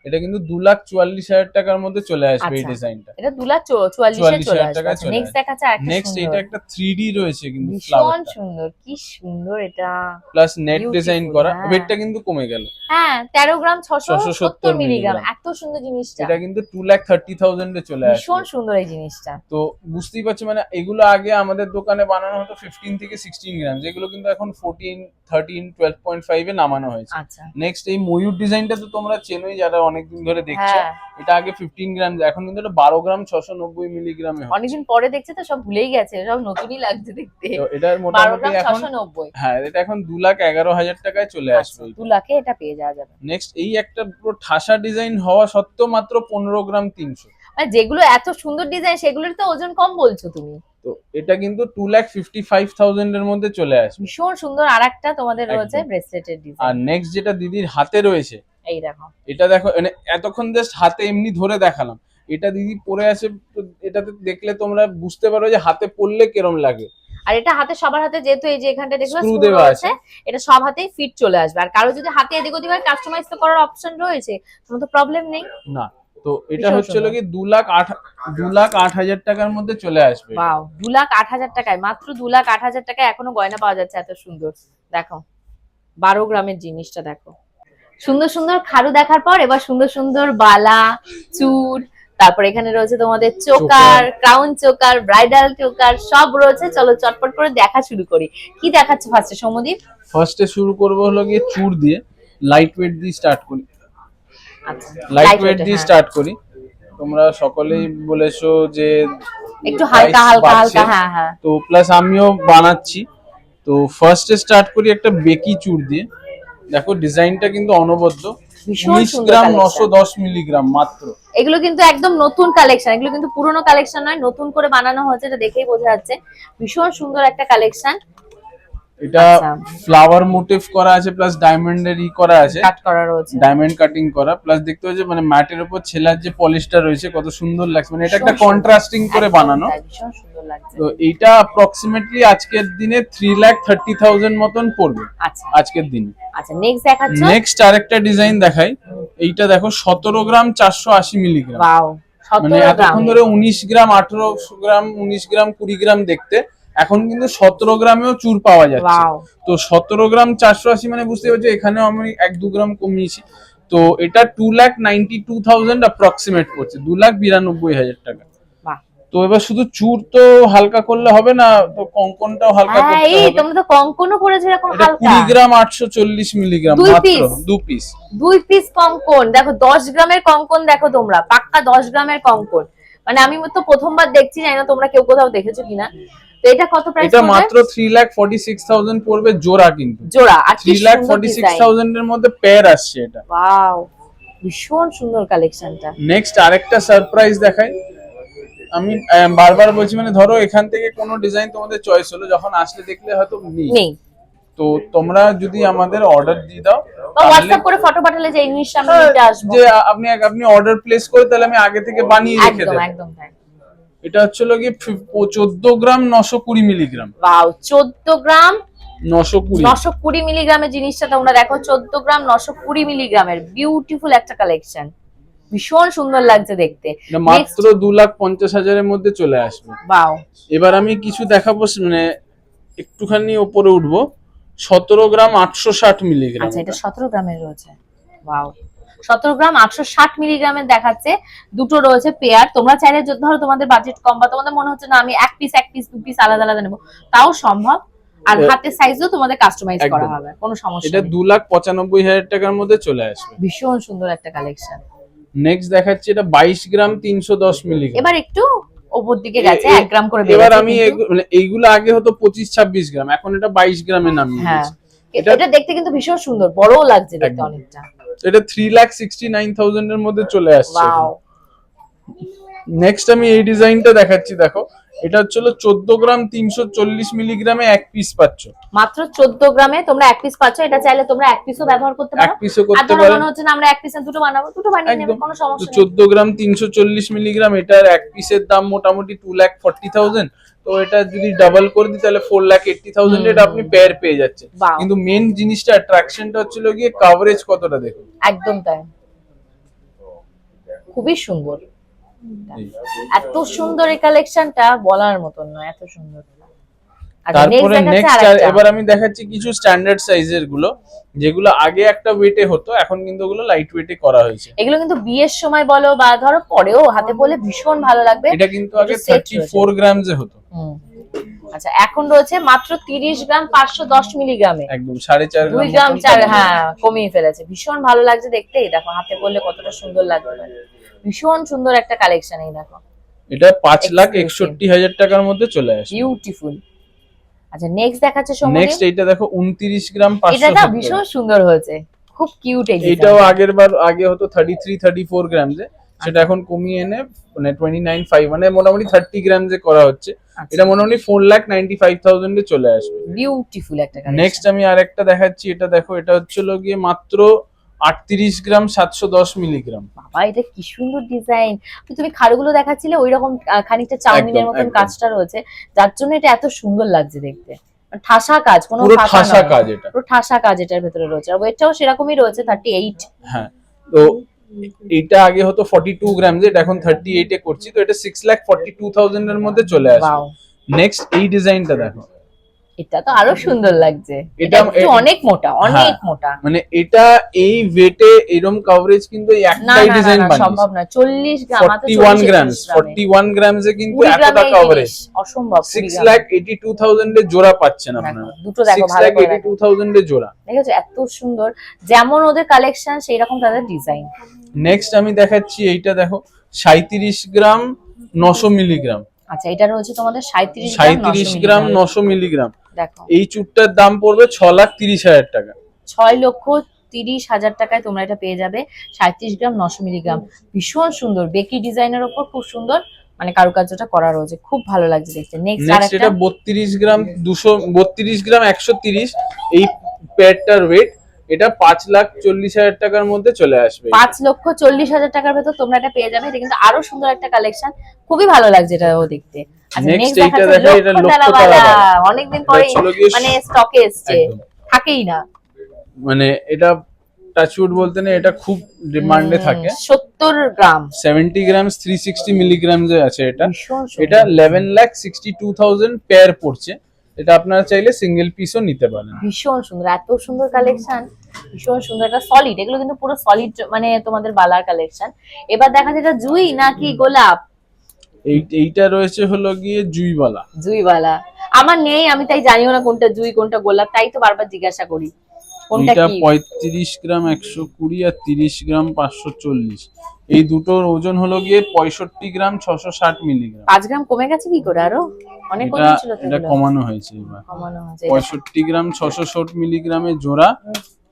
Speaker 2: এটা কিন্তু 2,44,000 টাকার মধ্যে চলে আসবে এই
Speaker 1: আচ্ছা,
Speaker 2: ডিজাইনটা।
Speaker 1: এটা 2,44,000 চলে
Speaker 2: 44,000
Speaker 1: আসবে।
Speaker 2: টাকায়
Speaker 1: আচ্ছা,
Speaker 2: চলে
Speaker 1: নেক্সট
Speaker 2: আসবে।
Speaker 1: দেখাচ্ছে আরেকটা
Speaker 2: নেক্সট
Speaker 1: সুন্দর,
Speaker 2: এটা একটা 3D রয়েছে কিন্তু
Speaker 1: ভীষণ
Speaker 2: ফ্লাওয়ারটা,
Speaker 1: সুন্দর, কি সুন্দর এটা,
Speaker 2: প্লাস নেট
Speaker 1: Beautiful,
Speaker 2: ডিজাইন করা।
Speaker 1: হ্যাঁ।
Speaker 2: ওয়েটটা কিন্তু কমে গেল,
Speaker 1: হ্যাঁ 13 গ্রাম 670
Speaker 2: 670
Speaker 1: মিলিগ্রাম,
Speaker 2: মিলিগ্রাম।
Speaker 1: এত সুন্দর জিনিসটা,
Speaker 2: এটা কিন্তু 2,30,000 এ চলে আসবে।
Speaker 1: ভীষণ সুন্দর এই জিনিসটা।
Speaker 2: তো বুঝতেই পারছো, মানে এগুলো আগে আমাদের দোকানে বানানো হতো 15 থেকে 16 গ্রাম, যেগুলো কিন্তু এখন 14, 13, 12.5 এ নামানো হয়েছে।
Speaker 1: আচ্ছা,
Speaker 2: নেক্সট এই ময়ূর ডিজাইনটা তো তোমরা চেনোই যারা অনেকদিন ধরে দেখছো।
Speaker 1: হ্যাঁ,
Speaker 2: এটা আগে 15 গ্রাম, এখন কিন্তু এটা 12 গ্রাম 690 মিলিগ্রামে হয়।
Speaker 1: অনেকদিন পরে দেখছে তো সব ভুলেই গেছে, সব নতুনই লাগছে দেখতে।
Speaker 2: তো এটার
Speaker 1: 12
Speaker 2: মোটামুটি
Speaker 1: গ্রাম
Speaker 2: এখন
Speaker 1: 690,
Speaker 2: হ্যাঁ, এটা এখন 2,11,000 টাকায় চলে
Speaker 1: আচ্ছা,
Speaker 2: আসবে।
Speaker 1: 2 লাখে এটা পেয়ে যাওয়া যাবে।
Speaker 2: নেক্সট এই একটা পুরো ঠাসা ডিজাইন হওয়া সত্ত্বেও মাত্র 15 গ্রাম 300।
Speaker 1: মানে যেগুলো এত সুন্দর ডিজাইন সেগুলোর তো ওজন কম বলছো তুমি।
Speaker 2: তো এটা কিন্তু 2,55,000 এর মধ্যে চলে আসবে।
Speaker 1: ভীষণ সুন্দর আরেকটা তোমাদের রয়েছে
Speaker 2: একদম।
Speaker 1: ব্রেসলেটের
Speaker 2: আর
Speaker 1: ডিজাইন,
Speaker 2: নেক্সট যেটা দিদির হাতে রয়েছে,
Speaker 1: এই দেখো,
Speaker 2: এটা দেখো, মানে এতক্ষণ জাস্ট হাতে এমনি ধরে দেখালাম, এটা দিদি পরে আছে। তো এটাতে দেখলে তোমরা বুঝতে পারো যে হাতে পরলে কিরম লাগে।
Speaker 1: আর এটা হাতে সবার হাতে, যেহেতু এই যে এখানটা দেখো
Speaker 2: স্ক্রু
Speaker 1: স্ক্রু
Speaker 2: দেওয়া
Speaker 1: রয়েছে,
Speaker 2: আছে,
Speaker 1: এটা সব হাতেই ফিট চলে আসবে। আর কারো যদি হাতে এদিক ওদিক কাস্টমাইজ তো করার অপশন রয়েছে, কোনো তো প্রবলেম নেই
Speaker 2: না। তো এটা
Speaker 1: ভীষণ
Speaker 2: হচ্ছিল
Speaker 1: সুন্দর।
Speaker 2: কি 2,08,000 টাকার মধ্যে চলে আসবে।
Speaker 1: ওয়াও, 2,08,000 টাকায়, মাত্র 2,08,000 টাকায় এখনো গয়না পাওয়া যাচ্ছে এত সুন্দর। দেখো 12 গ্রামের জিনিসটা দেখো, সুন্দর সুন্দর খাড়ু দেখার পর এবার সুন্দর সুন্দর বালা, চূড়, তারপর এখানে রয়েছে তোমাদের choker, crown choker, bridal choker, সব রয়েছে। চলো চটপট করে দেখা শুরু করি। কি দেখাচ্ছে ফার্স্টে সৌম্যদীপ?
Speaker 2: ফার্স্টে শুরু করবো হলো গিয়ে চূড় দিয়ে। লাইট ওয়েট দিয়ে স্টার্ট করি,
Speaker 1: আচ্ছা
Speaker 2: লাইট ওয়েট দিয়ে স্টার্ট করি। তোমরা সকলেই বলেছো যে
Speaker 1: একটু হালকা
Speaker 2: price
Speaker 1: হালকা
Speaker 2: বাড়ছে,
Speaker 1: হালকা, হ্যাঁ হ্যাঁ।
Speaker 2: তো প্লাস আমিও বানাচ্ছি। তো ফার্স্টে স্টার্ট করি একটা বেকি চুর দিয়ে। দেখো ডিজাইনটা কিন্তু অনবদ্য,
Speaker 1: ভীষণ
Speaker 2: 19
Speaker 1: সুন্দর
Speaker 2: গ্রাম
Speaker 1: collection।
Speaker 2: 910 মিলিগ্রাম মাত্র।
Speaker 1: এগুলো কিন্তু একদম নতুন কালেকশন, এগুলো কিন্তু পুরনো কালেকশন নয়, নতুন করে বানানো হয়েছে, এটা দেখেই বোঝা যাচ্ছে। ভীষণ সুন্দর একটা কালেকশন।
Speaker 2: এটা
Speaker 1: আচ্ছা।
Speaker 2: ফ্লাওয়ার মোটিভ করা আছে, প্লাস ডায়মন্ডের করা আছে,
Speaker 1: কাট করা রয়েছে,
Speaker 2: ডায়মন্ড কাটিং করা, প্লাস দেখতে পাচ্ছ মানে ম্যাটের উপর ছেলার যে পলিশটা রয়েছে কত সুন্দর লাগছে, মানে এটা একটা
Speaker 1: ভীষণ সুন্দর।
Speaker 2: কন্ট্রাস্টিং করে
Speaker 1: একদম
Speaker 2: বানানো।
Speaker 1: তাই, ভীষণ সুন্দর লাগছে।
Speaker 2: তো এইটা অ্যাপ্রক্সিমেটলি আজকের দিনে 3,30,000 মতন পড়বে
Speaker 1: আচ্ছা
Speaker 2: আজকের দিনে।
Speaker 1: আচ্ছা, নেক্সট দেখাচ্ছ।
Speaker 2: নেক্সট আরেকটা ডিজাইন দেখাই। এইটা দেখো 17 গ্রাম 480 মিলিগ্রাম।
Speaker 1: ওয়াও,
Speaker 2: মানে
Speaker 1: 17 গ্রাম।
Speaker 2: এতক্ষণ ধরে 19 গ্রাম 18 গ্রাম 19 গ্রাম 20 গ্রাম দেখতে, এখন কিন্তু 17 গ্রামেও চুর পাওয়া যাচ্ছে।
Speaker 1: ওয়াও,
Speaker 2: তো 17 গ্রাম 480 মানে বুঝতে পারছো এখানেও আমি 1-2 গ্রাম কমিয়েছি। তো এটা 2,92,000 অ্যাপ্রক্সিমেট পড়ছে, 2,92,000 টাকা।
Speaker 1: বাহ।
Speaker 2: তো এবার শুধু চুর তো হালকা করলে হবে না, তো কঙ্কনটাও হালকা
Speaker 1: হ্যাঁ,
Speaker 2: করতে
Speaker 1: এই
Speaker 2: হবে।
Speaker 1: তোমরা তো কঙ্কনও করেছো এরকম
Speaker 2: এটা
Speaker 1: হালকা।
Speaker 2: 20 গ্রাম 840 মিলিগ্রাম
Speaker 1: দুই
Speaker 2: মাত্র,
Speaker 1: piece?
Speaker 2: 2 পিস।
Speaker 1: 2 পিস কঙ্কন দেখো, 10 গ্রামের কঙ্কন দেখো তোমরা, পাক্কা 10 গ্রামের কঙ্কন। মানে আমি তো প্রথমবার দেখছি, জানি না তোমরা কেউ কোথাও দেখেছো কিনা। তো এটা কত প্রাইস
Speaker 2: এটা
Speaker 1: পড়বে?
Speaker 2: মাত্র 3,46,000 পড়বে জোড়া, কিন্তু
Speaker 1: জোড়া। আর কি সুন্দর ডিজাইন।
Speaker 2: 3,46,000 এর মধ্যে পেয়ার আসছে এটা।
Speaker 1: ওয়াও, ভীষণ সুন্দর কালেকশনটা।
Speaker 2: নেক্সট আরেকটা সারপ্রাইজ দেখাই। আমি বারবার বলছি, মানে ধরো এখান থেকে কোনো ডিজাইন তোমাদের চয়েস হলো, যখন আসলে দেখলে হয়তো নেই, তো তোমরা যদি আমাদের অর্ডার দিয়ে দাও
Speaker 1: বা
Speaker 2: তাহলে
Speaker 1: হোয়াটসঅ্যাপ করে ফটো পাঠালে যে এই জিনিসটা আমি নিতে আসবো।
Speaker 2: যে আপনি অর্ডার প্লেস করে তাহলে আমি আগে থেকে বানিয়ে রেখে
Speaker 1: একদম
Speaker 2: দেব।
Speaker 1: একদম তাই।
Speaker 2: এটা হচ্ছে কি 14 গ্রাম 920 মিলিগ্রাম।
Speaker 1: ওয়াও, 14 গ্রাম
Speaker 2: 920
Speaker 1: 920 মিলিগ্রামের জিনিসটা তোমরা দেখো, 14 গ্রাম 920 মিলিগ্রামের বিউটিফুল একটা কালেকশন। ভীষণ সুন্দর লাগছে দেখতে।
Speaker 2: এটা মাত্র 2,50,000 এর মধ্যে চলে আসবে।
Speaker 1: ওয়াও,
Speaker 2: এবার আমি কিছু দেখাবো, মানে একটুখানি উপরে উঠবো। 17 গ্রাম 860 মিলিগ্রাম।
Speaker 1: আচ্ছা, এটা 17 গ্রামের রয়েছে। ওয়াও, 17 গ্রাম 860 মিলিগ্রামের দেখাচ্ছে। দুটো রয়েছে পেয়ার। তোমরা চাইলে যদি ধরো তোমাদের বাজেট কম বা তোমাদের মনে হচ্ছে না আমি এক পিস 2 পিস আলাদা আলাদা নেবো, তাও সম্ভব। আর হাতের সাইজও তোমাদের কাস্টমাইজ করা
Speaker 2: একদম।
Speaker 1: হবে, কোনো সমস্যা
Speaker 2: এটা
Speaker 1: নেই।
Speaker 2: 2,95,000 টাকার মধ্যে চলে আসবে।
Speaker 1: ভীষণ সুন্দর একটা কালেকশন।
Speaker 2: নেক্সট দেখাচ্ছি এটা 22 গ্রাম 310 মিলিগ্রাম।
Speaker 1: এবার একটু ওপর দিকে গেছে, 1 গ্রাম করে
Speaker 2: এবার
Speaker 1: বেড়েছে
Speaker 2: আমি
Speaker 1: কিন্তু।
Speaker 2: মানে এইগুলো আগে হতো 25-26 গ্রাম, এখন এটা 22 গ্রামে নামিয়ে
Speaker 1: হ্যাঁ,
Speaker 2: দিয়েছি।
Speaker 1: এটা দেখতে কিন্তু ভীষণ সুন্দর, বড়ও লাগছে দেখতে
Speaker 2: একদম।
Speaker 1: অনেকটা।
Speaker 2: এটা 3,69,000 এর মধ্যে চলে আসছে।
Speaker 1: ওয়াও,
Speaker 2: নেক্সট আমি এই ডিজাইনটা দেখাচ্ছি। দেখো এটা হচ্ছে 14 গ্রাম 340 মিলিগ্রামে এক পিস পাচ্ছ।
Speaker 1: মাত্র 14 গ্রামে তোমরা এক পিস পাচ্ছ। এটা চাইলে তোমরা এক পিসও ব্যবহার করতে
Speaker 2: এক
Speaker 1: পারো।
Speaker 2: পিসও
Speaker 1: আর
Speaker 2: করতে
Speaker 1: ধরো
Speaker 2: পারো।
Speaker 1: মনে হচ্ছে না আমরা এক পিসে দুটো বানাবো, দুটো বানিয়ে নেবে,
Speaker 2: একদম।
Speaker 1: কোনো সমস্যা নেই।
Speaker 2: 14 গ্রাম 340 মিলিগ্রাম, এটার এক পিসের দাম মোটামুটি 2,40,000। তো এটা যদি ডাবল করে দিই তাহলে 4,80,000 এটা আপনি পেয়ার পেয়ে যাচ্ছেন।
Speaker 1: Wow.
Speaker 2: কিন্তু মেন জিনিসটা অ্যাট্রাকশনটা হচ্ছিল গিয়ে কভারেজ কতটা দেখুন।
Speaker 1: একদম তাই, খুবই সুন্দর। এত সুন্দর এই কালেকশনটা বলার মতন নয়, এত সুন্দর। আচ্ছা,
Speaker 2: তারপরে
Speaker 1: next
Speaker 2: নেক্সট
Speaker 1: দেখাচ্ছে আরেকটা।
Speaker 2: এবার আমি দেখাচ্ছি কিছু স্ট্যান্ডার্ড সাইজের গুলো, যেগুলো আগে একটা ওয়েটে হতো, এখন কিন্তু ওগুলো লাইট ওয়েটে করা হয়েছে।
Speaker 1: এগুলো কিন্তু বিয়ের সময় বলো বা ধরো পরেও হাতে পরলে ভীষণ ভালো লাগবে।
Speaker 2: এটা কিন্তু আগে
Speaker 1: set
Speaker 2: 34 গ্রামস এ হতো।
Speaker 1: আচ্ছা, এখন রয়েছে মাত্র 30 গ্রাম 510 মিলিগ্রামে।
Speaker 2: একদম 4.5
Speaker 1: 2 গ্রাম 4, হ্যাঁ কমিয়ে ফেলেছে। ভীষণ ভালো লাগছে দেখতে। এই দেখো হাতে পরলে কতটা সুন্দর লাগবে, ভীষণ সুন্দর একটা কালেকশন। এই দেখো,
Speaker 2: এটা 5,61,000 টাকার মধ্যে চলে আসে।
Speaker 1: বিউটিফুল। আচ্ছা, নেক্সট দেখাচ্ছে সময়।
Speaker 2: নেক্সট এইটা দেখো 29 গ্রাম
Speaker 1: এটা না
Speaker 2: 570।
Speaker 1: ভীষণ সুন্দর হয়েছে, খুব কিউট।
Speaker 2: এটাও আগে হতো 33-34 গ্রামস এ, সেটা এখন কমিয়ে এনে মানে 29.5 মানে মোটামুটি 30 গ্রামস এ করা হচ্ছে। এটা মোটামুটি 4,95,000 এ চলে আসবে।
Speaker 1: বিউটিফুল একটা কালেকশন।
Speaker 2: নেক্সট আমি আরেকটা দেখাচ্ছি। এটা দেখো, এটা হচ্ছিল গিয়ে মাত্র 38 গ্রাম 710 মিলিগ্রাম।
Speaker 1: বাবা, এটা কি সুন্দর ডিজাইন। তুমি খাড়গুলো দেখাচ্ছিলে ওই রকম খানিকটা চাউমিনের
Speaker 2: একদম,
Speaker 1: মতন
Speaker 2: একদম।
Speaker 1: কাজটা রয়েছে, যার জন্য এটা এত সুন্দর লাগছে দেখতে। ঠাসা কাজ, কোনো
Speaker 2: পুরো
Speaker 1: ফাঁকা
Speaker 2: ঠাসা
Speaker 1: নয়।
Speaker 2: কাজ এটা।
Speaker 1: পুরো ঠাসা কাজ এটার ভেতরে রয়েছে। আর ওয়েটটাও সেরকমই রয়েছে, 38।
Speaker 2: হ্যাঁ, তো এটা আগে হতো 42 গ্রামস, এটা এখন 38 এ করছি। তো এটা 6,42,000 এর মধ্যে চলে আসবে।
Speaker 1: ওয়াও,
Speaker 2: নেক্সট এই ডিজাইনটা দেখো,
Speaker 1: এটা তো আরো সুন্দর লাগছে,
Speaker 2: এটা
Speaker 1: এটা একটু অনেক মোটা, অনেক মোটা।
Speaker 2: মানে এটা এই ওয়েটে এরকম কভারেজ কিন্তু এই
Speaker 1: না
Speaker 2: একটাই
Speaker 1: না না
Speaker 2: ডিজাইন
Speaker 1: না,
Speaker 2: বানিয়েছে।
Speaker 1: সম্ভব না। 40 গ্রাম, মাত্র
Speaker 2: 41
Speaker 1: 40
Speaker 2: গ্রামস, 41 গ্রামসে কিন্তু
Speaker 1: 20
Speaker 2: এতটা
Speaker 1: গ্রামে এই
Speaker 2: কভারেজ।
Speaker 1: জিনিস, অসম্ভব।
Speaker 2: 6,82,000 এর জোড়া পাচ্ছেন আপনারা।
Speaker 1: দুটো দেখো ভালো করে দেখো,
Speaker 2: 6,82,000 এর জোড়া।
Speaker 1: দেখেছো এত সুন্দর, যেমন ওদের কালেকশন সেই রকম তাদের ডিজাইন।
Speaker 2: নেক্সট আমি দেখাচ্ছি এইটা দেখো, 37 গ্রাম 900 মিলিগ্রাম।
Speaker 1: আচ্ছা, এটা রয়েছে তোমাদের 37 গ্রাম
Speaker 2: 37 গ্রাম 900 মিলিগ্রাম।
Speaker 1: দেখো
Speaker 2: এই চুটটার দাম পড়বে 6,30,000 টাকা।
Speaker 1: 6,30,000 টাকায় তোমরা এটা পেয়ে যাবে। 37 গ্রাম 900 মিলিগ্রাম, ভীষণ সুন্দর বেকি ডিজাইনের উপর, খুব সুন্দর মানে কারুকার্যটা করা রয়েছে, খুব ভালো লাগছে দেখতে। নেক্সট
Speaker 2: নেক্সট এটা 32 গ্রাম 32 গ্রাম 130, এই পেয়ারটার ওয়েট। এটা 5,40,000 টাকার মধ্যে চলে আসবে।
Speaker 1: 5,40,000 টাকার ভেতর তোমরা এটা পেয়ে যাবে। এটা কিন্তু আরো সুন্দর একটা কালেকশন, খুবই ভালো লাগছে এটাও দেখতে। আচ্ছা,
Speaker 2: Next
Speaker 1: নেক্সট
Speaker 2: এইটা
Speaker 1: দেখাচ্ছি
Speaker 2: দেখো, এটা
Speaker 1: লক্ষ্মণদালা
Speaker 2: লক্ষ্মণদালা
Speaker 1: বালা।
Speaker 2: বালা।
Speaker 1: অনেকদিন পরে
Speaker 2: এটা ছিল গিয়ে
Speaker 1: মানে স্টকে এসছে,
Speaker 2: একদম।
Speaker 1: থাকেই না।
Speaker 2: মানে এটা টাচউড বলতে না, এটা খুব ডিমান্ডে থাকে।
Speaker 1: 70 গ্রাম,
Speaker 2: 70 গ্রাম 360 মিলিগ্রাম যে আছে এটা,
Speaker 1: ভীষণ
Speaker 2: এটা
Speaker 1: সুন্দর,
Speaker 2: 11,62,000 পেয়ার পড়ছে। এটা আপনারা চাইলে সিঙ্গেল পিসও নিতে পারেন।
Speaker 1: ভীষণ সুন্দর, এত সুন্দর কালেকশন, ভীষণ সুন্দর। একটা সলিড, এগুলো কিন্তু পুরো সলিড মানে তোমাদের বালার কালেকশন। এবার দেখা যায় এটা জুই নাকি গোলাপ।
Speaker 2: এইটা রয়েছে হলো গিয়ে জুইওয়ালা।
Speaker 1: জুইওয়ালা আমার নেই, আমি তাই জানিও না কোনটা জুই কোনটা গোলাপ, তাই তো বারবার জিজ্ঞাসা করি কোনটা
Speaker 2: এটা
Speaker 1: কি।
Speaker 2: 35 গ্রাম 120 আর 30 গ্রাম 540। এই দুটোর ওজন হলো গিয়ে 65 গ্রাম 660 মিলিগ্রাম।
Speaker 1: 5 গ্রাম কমে গেছে কি করে, আরো অনেক
Speaker 2: এটা
Speaker 1: ওজন ছিল তো
Speaker 2: এটা
Speaker 1: এগুলো।
Speaker 2: কমানো হয়েছে এবার।
Speaker 1: কমানো হয়েছে।
Speaker 2: 65 গ্রাম 660 মিলিগ্রামের জোড়া,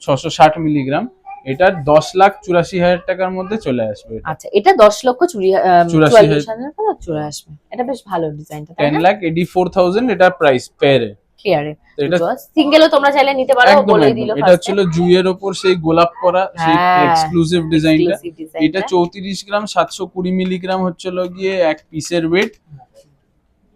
Speaker 2: 660 মিলিগ্রাম। এটা 10,84,000 টাকার মধ্যে চলে আসবে।
Speaker 1: আচ্ছা, এটা 10,84,000 চলে আসবে। এটা বেশ ভালো ডিজাইনটা, তাই না?
Speaker 2: 10,84,000 এটা প্রাইস পেয়ারে।
Speaker 1: ক্লিয়ারে
Speaker 2: এটা
Speaker 1: সিঙ্গেলও তোমরা চাইলে নিতে পারো,
Speaker 2: একদম
Speaker 1: বলেই
Speaker 2: একদম।
Speaker 1: দিল
Speaker 2: এটা হচ্ছিল জুইয়ের ওপর সেই গোলাপ করা সেই
Speaker 1: হ্যাঁ,
Speaker 2: এক্সক্লুসিভ ডিজাইনটা।
Speaker 1: exclusive
Speaker 2: এটা
Speaker 1: ডিজাইনটা।
Speaker 2: 34 গ্রাম 720 মিলিগ্রাম হচ্ছিল গিয়ে এক পিসের ওয়েট।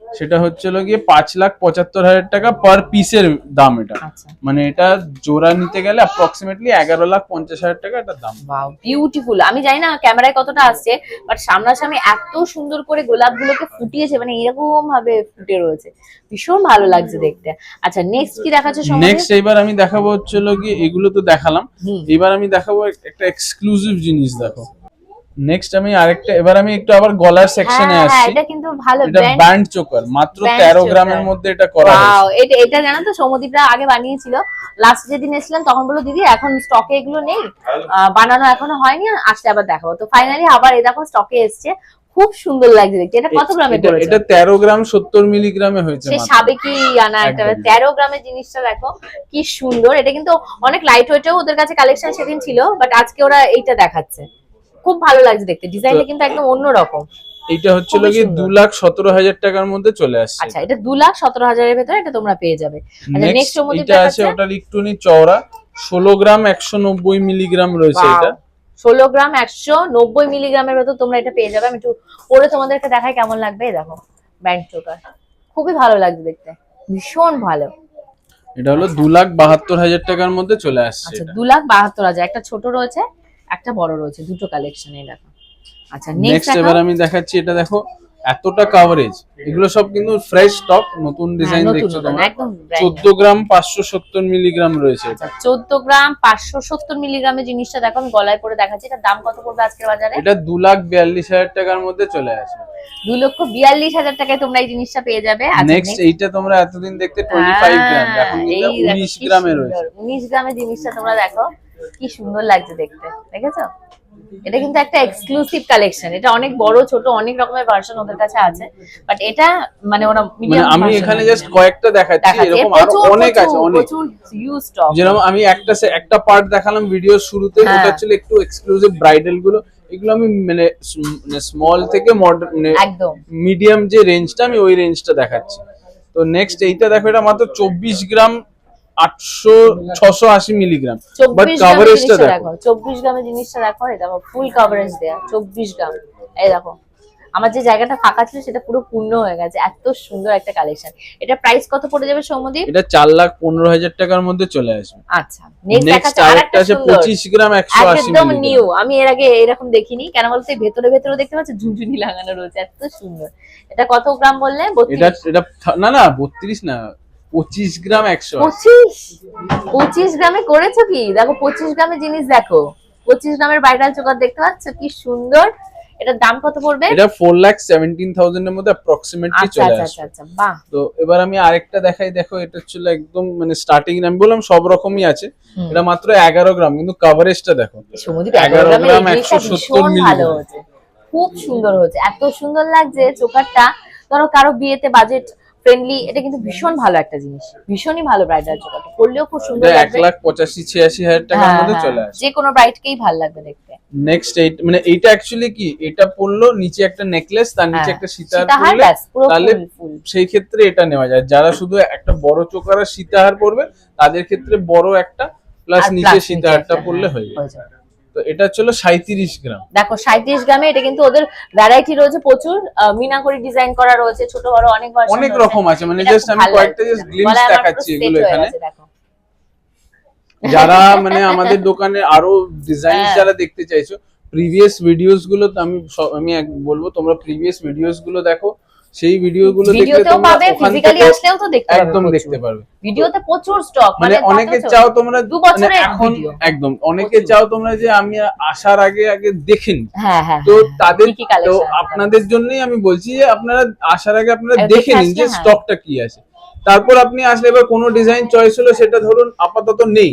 Speaker 2: সেটা হচ্ছিল গিয়ে 5,75,000 টাকা পার পিসের দাম এটা।
Speaker 1: আচ্ছা,
Speaker 2: মানে এটা জোড়া নিতে গেলে অ্যাপ্রক্সিমেটলি 11,50,000 টাকা এটা দাম।
Speaker 1: Wow beautiful. আমি জানি না ক্যামেরায় কতটা আসছে, বাট সামনাসামনি এত সুন্দর করে গোলাপগুলোকে ফুটিয়েছে, মানে এরকম ভাবে ফুটে রয়েছে, ভীষণ ভালো লাগছে দেখতে। আচ্ছা, নেক্সট কি দেখাচ্ছে সময়?
Speaker 2: নেক্সট এবার আমি দেখাবো হচ্ছিল গিয়ে, এগুলো তো দেখালাম, এবার আমি দেখাবো একটা এক্সক্লুসিভ জিনিস। দেখো নেক্সট আমি আরেকটা, এবার আমি একটু আবার গলার সেকশনে
Speaker 1: হ্যাঁ,
Speaker 2: আসছি।
Speaker 1: এটা কিন্তু ভালো
Speaker 2: এটা
Speaker 1: ব্র্যান্ড।
Speaker 2: ব্যান্ড চোকার, মাত্র
Speaker 1: Band
Speaker 2: 13
Speaker 1: choker।
Speaker 2: গ্রামের মধ্যে এটা করা
Speaker 1: ওয়াও,
Speaker 2: হয়েছে।
Speaker 1: এটা জানো তো সৌমদীপরা আগে বানিয়েছিল। লাস্ট যেদিন এসেছিলাম তখন বললো দিদি এখন স্টকে এগুলো নেই, বানানো এখনো হয়নি, আসলে আবার দেখাবো। তো ফাইনালি আবার এই দেখো স্টকে এসছে, খুব সুন্দর লাগছে দেখতে। এটা কত গ্রামে করেছে?
Speaker 2: এটা 13 গ্রাম 70 মিলিগ্রামে হয়েছে
Speaker 1: সে
Speaker 2: মাত্র।
Speaker 1: সাবেকি আনা একটা
Speaker 2: একদম।
Speaker 1: 13 গ্রামের জিনিসটা দেখো কি সুন্দর। এটা কিন্তু অনেক লাইট ওয়েটেও ওদের কাছে কালেকশন সেদিন ছিল, বাট আজকে ওরা এইটা দেখাচ্ছে, খুব ভালো লাগছে দেখতে। ডিজাইনটা কিন্তু একদম অন্যরকম।
Speaker 2: এইটা হচ্ছিল
Speaker 1: খুবই
Speaker 2: কি
Speaker 1: সুন্দর।
Speaker 2: 2,17,000 টাকার মধ্যে চলে আসছে।
Speaker 1: আচ্ছা, এটা 2,17,000 এর ভেতরে এটা তোমরা পেয়ে যাবে। আচ্ছা, নেক্সট
Speaker 2: নেক্সট
Speaker 1: মধ্যে
Speaker 2: এটা আছে ওটার একটুনি চওড়া, 16 গ্রাম 190 মিলিগ্রাম রয়েছে এটা।
Speaker 1: 16 গ্রাম 190 মিলিগ্রামের ভেতর তোমরা এটা পেয়ে যাবে। আমি একটু পরে তোমাদেরকে দেখাই কেমন লাগবে। এই দেখো ব্যান্ড চোকার, খুবই ভালো লাগছে দেখতে, ভীষণ ভালো।
Speaker 2: এটা হলো 2,72,000 টাকার মধ্যে চলে আসছে
Speaker 1: আচ্ছা,
Speaker 2: এটা।
Speaker 1: 2,72,000। একটা ছোট রয়েছে, একটা বড় রয়েছে, দুটো কালেকশনে দেখো। আচ্ছা,
Speaker 2: নেক্সট
Speaker 1: নেক্সট
Speaker 2: এবার আমি দেখাচ্ছি, এটা দেখো এতটা কভারেজ, এগুলো সব কিন্তু ফ্রেশ স্টক, নতুন ডিজাইন দেখছো তোমরা।
Speaker 1: একদম
Speaker 2: 14 গ্রাম 570 মিলিগ্রাম রয়েছে এটা।
Speaker 1: 14 গ্রাম 570 মিলিগ্রামের জিনিসটা দেখো, আমি গলায় পরে দেখাচ্ছি। এটার দাম কত পড়বে আজকের বাজারে?
Speaker 2: এটা 2,42,000 টাকার মধ্যে চলে আসবে।
Speaker 1: 2,42,000 টাকায় তোমরা এই জিনিসটা পেয়ে যাবে। আচ্ছা,
Speaker 2: নেক্সট এইটা তোমরা এতদিন দেখতে 25 গ্রাম, এখন কিন্তু 19 গ্রামে রয়েছে।
Speaker 1: 19 গ্রামের জিনিসটা তোমরা দেখো কি সুন্দর লাগছে দেখতে, দেখেছো? এটা কিন্তু একটা এক্সক্লুসিভ কালেকশন। এটা অনেক বড় ছোট অনেক রকমের ভার্সন ওদের কাছে আছে, বাট এটা মানে ওরা
Speaker 2: মানে
Speaker 1: মিডিয়াম।
Speaker 2: আমি এখানে জাস্ট কয়েকটা দেখাচ্ছি, এরকম আরো অনেক আছে, অনেক।
Speaker 1: প্রচুর হিউজ স্টক।
Speaker 2: যেরকম আমি একটা পার্ট দেখালাম ভিডিও শুরুতে,
Speaker 1: হ্যাঁ।
Speaker 2: ওটা ছিল একটু এক্সক্লুসিভ ব্রাইডাল গুলো। এগুলো আমি মানে স্মল থেকে মডার্ন
Speaker 1: একদম
Speaker 2: মিডিয়াম যে রেঞ্জটা, আমি ওই রেঞ্জটা দেখাচ্ছি। তো নেক্সট এইটা দেখো, এটা মাত্র 24 গ্রাম 680 মিলিগ্রাম, বাট
Speaker 1: 24 গ্রামের
Speaker 2: কভারেজটা
Speaker 1: জিনিসটা
Speaker 2: দেখো।
Speaker 1: দেখো, 24 গ্রামের জিনিসটা দেখো। এই দেখো ফুল কভারেজ দেয়া 24 গ্রাম। এই দেখো আমার যে জায়গাটা ফাঁকা ছিল সেটা পুরো পূর্ণ হয়ে গেছে, এত সুন্দর একটা কালেকশন। এটা প্রাইস কত পড়ে যাবে সৌমদীপ?
Speaker 2: এটা 4,15,000 টাকার মধ্যে চলে আসবে।
Speaker 1: আচ্ছা, নেক্সট
Speaker 2: নেক্সট
Speaker 1: দেখাচ্ছে
Speaker 2: আরেকটা আছে 25 গ্রাম 180
Speaker 1: একদম
Speaker 2: মিলিগ্রাম।
Speaker 1: নিউ। আমি এর আগে এরকম দেখিনি, কেন বলতে ভেতরে ভেতরে দেখতে পাচ্ছ ঝুনঝুনি লাগানো রয়েছে, এত সুন্দর। এটা কত গ্রাম বললে?
Speaker 2: এটা
Speaker 1: 32?
Speaker 2: এটা না না 32 না, 25 গ্রাম 100।
Speaker 1: 25 গ্রামে করেছো কি? দেখো 25 গ্রামের জিনিস দেখো, 25 গ্রামের ব্রাইডাল চোকার দেখতে পাচ্ছ কি সুন্দর। এটার দাম কত পড়বে?
Speaker 2: এটা 4,17,000 এর মধ্যে অ্যাপ্রক্সিমেটলি
Speaker 1: আচ্ছা
Speaker 2: চলে
Speaker 1: আচ্ছা
Speaker 2: আসবে।
Speaker 1: আচ্ছা, বাহ।
Speaker 2: তো এবার আমি আরেকটা দেখাই, দেখো এটা ছিল একদম মানে স্টার্টিং, আমি বললাম সব রকমই আছে, এটা মাত্র 11 গ্রাম, কিন্তু কভারেজটা দেখো
Speaker 1: সমুদ্র
Speaker 2: 11
Speaker 1: গ্রামে
Speaker 2: গ্রাম
Speaker 1: এই জিনিসটা
Speaker 2: 170
Speaker 1: ভীষণ ভালো
Speaker 2: মিলিগ্রাম।
Speaker 1: হয়েছে, খুব সুন্দর হয়েছে, এত সুন্দর লাগছে চোকারটা। ধরো কারো বিয়েতে বাজেট ফ্রেন্ডলি, এটা কিন্তু ভীষণ ভালো একটা জিনিস, ভীষণই ভালো ব্রাইডাল চোকারটা, পরলেও খুব সুন্দর
Speaker 2: এটা
Speaker 1: লাগবে।
Speaker 2: 1,85,000-86,000 টাকার মধ্যে চলে আসে।
Speaker 1: যে কোনো ব্রাইডকেই ভালো লাগবে দেখতে।
Speaker 2: নেক্সট মানে এইটা অ্যাকচুয়ালি কি, এটা পড়লো নিচে একটা নেকলেস, তার নিচে একটা সীতাহার
Speaker 1: সীতাহার,
Speaker 2: পরলে
Speaker 1: ব্যাস, পুরো
Speaker 2: তাহলে
Speaker 1: ফুল।
Speaker 2: সেই ক্ষেত্রে এটা নেওয়া যায়। যারা শুধু একটা বড় চোকার আর সীতাহার পরবে তাদের ক্ষেত্রে বড় একটা প্লাস
Speaker 1: আর
Speaker 2: নিচে
Speaker 1: plus
Speaker 2: সীতাহারটা
Speaker 1: নিচে
Speaker 2: পরলে
Speaker 1: একটা,
Speaker 2: হয়ে
Speaker 1: হয়ে
Speaker 2: যায়।
Speaker 1: যাবে।
Speaker 2: তো এটা ছিল 37 গ্রাম।
Speaker 1: দেখো 37 গ্রামে এটা কিন্তু ওদের ভ্যারাইটি রয়েছে প্রচুর, মিনাকরি ডিজাইন করা রয়েছে, ছোট বড় অনেক ভার্সন
Speaker 2: অনেক
Speaker 1: রয়েছে।
Speaker 2: রকম আছে, মানে
Speaker 1: এটা
Speaker 2: জাস্ট
Speaker 1: খুব
Speaker 2: আমি
Speaker 1: ভালো
Speaker 2: কয়েকটা
Speaker 1: লাগছে।
Speaker 2: জাস্ট গ্লিমস
Speaker 1: গলায় আমার
Speaker 2: দেখাচ্ছি
Speaker 1: পুরো
Speaker 2: এগুলো
Speaker 1: set হয়ে
Speaker 2: এখানে।
Speaker 1: গেছে, দেখো।
Speaker 2: যারা মানে আমাদের দোকানে আরো ডিজাইন
Speaker 1: হ্যাঁ।
Speaker 2: যারা দেখতে চাইছো, প্রিভিয়াস ভিডিওস গুলো তো আমি বলবো তোমরা প্রিভিয়াস ভিডিওস গুলো দেখো, সেই ভিডিওগুলো দেখলে
Speaker 1: ভিডিওতেও
Speaker 2: তোমরা
Speaker 1: পাবে,
Speaker 2: ওখান
Speaker 1: ফিজিক্যালি
Speaker 2: থেকে
Speaker 1: আসলেও তো দেখতে পাবে,
Speaker 2: একদম
Speaker 1: প্রচুর।
Speaker 2: দেখতে পারবে।
Speaker 1: ভিডিওতে প্রচুর স্টক,
Speaker 2: মানে অনেকে চাও তোমরা
Speaker 1: 2
Speaker 2: মানে
Speaker 1: বছরের
Speaker 2: এখন
Speaker 1: ভিডিও।
Speaker 2: একদম অনেকে
Speaker 1: প্রচুর।
Speaker 2: চাও তোমরা যে আমি আসার আগে আগে দেখেন,
Speaker 1: হ্যাঁ হ্যাঁ,
Speaker 2: তো
Speaker 1: হ্যাঁ,
Speaker 2: তাদের
Speaker 1: কি কি
Speaker 2: তো
Speaker 1: collection আছে
Speaker 2: আপনাদের জন্যই আমি বলছি যে আপনারা আসার আগে আপনারা
Speaker 1: একবার
Speaker 2: দেখে
Speaker 1: দেখে
Speaker 2: নিন যে
Speaker 1: আসলে, হ্যাঁ।
Speaker 2: স্টকটা কি আছে, তারপর আপনি আসলে এবার কোনো ডিজাইন চয়েস হলো সেটা ধরুন আপাতত নেই,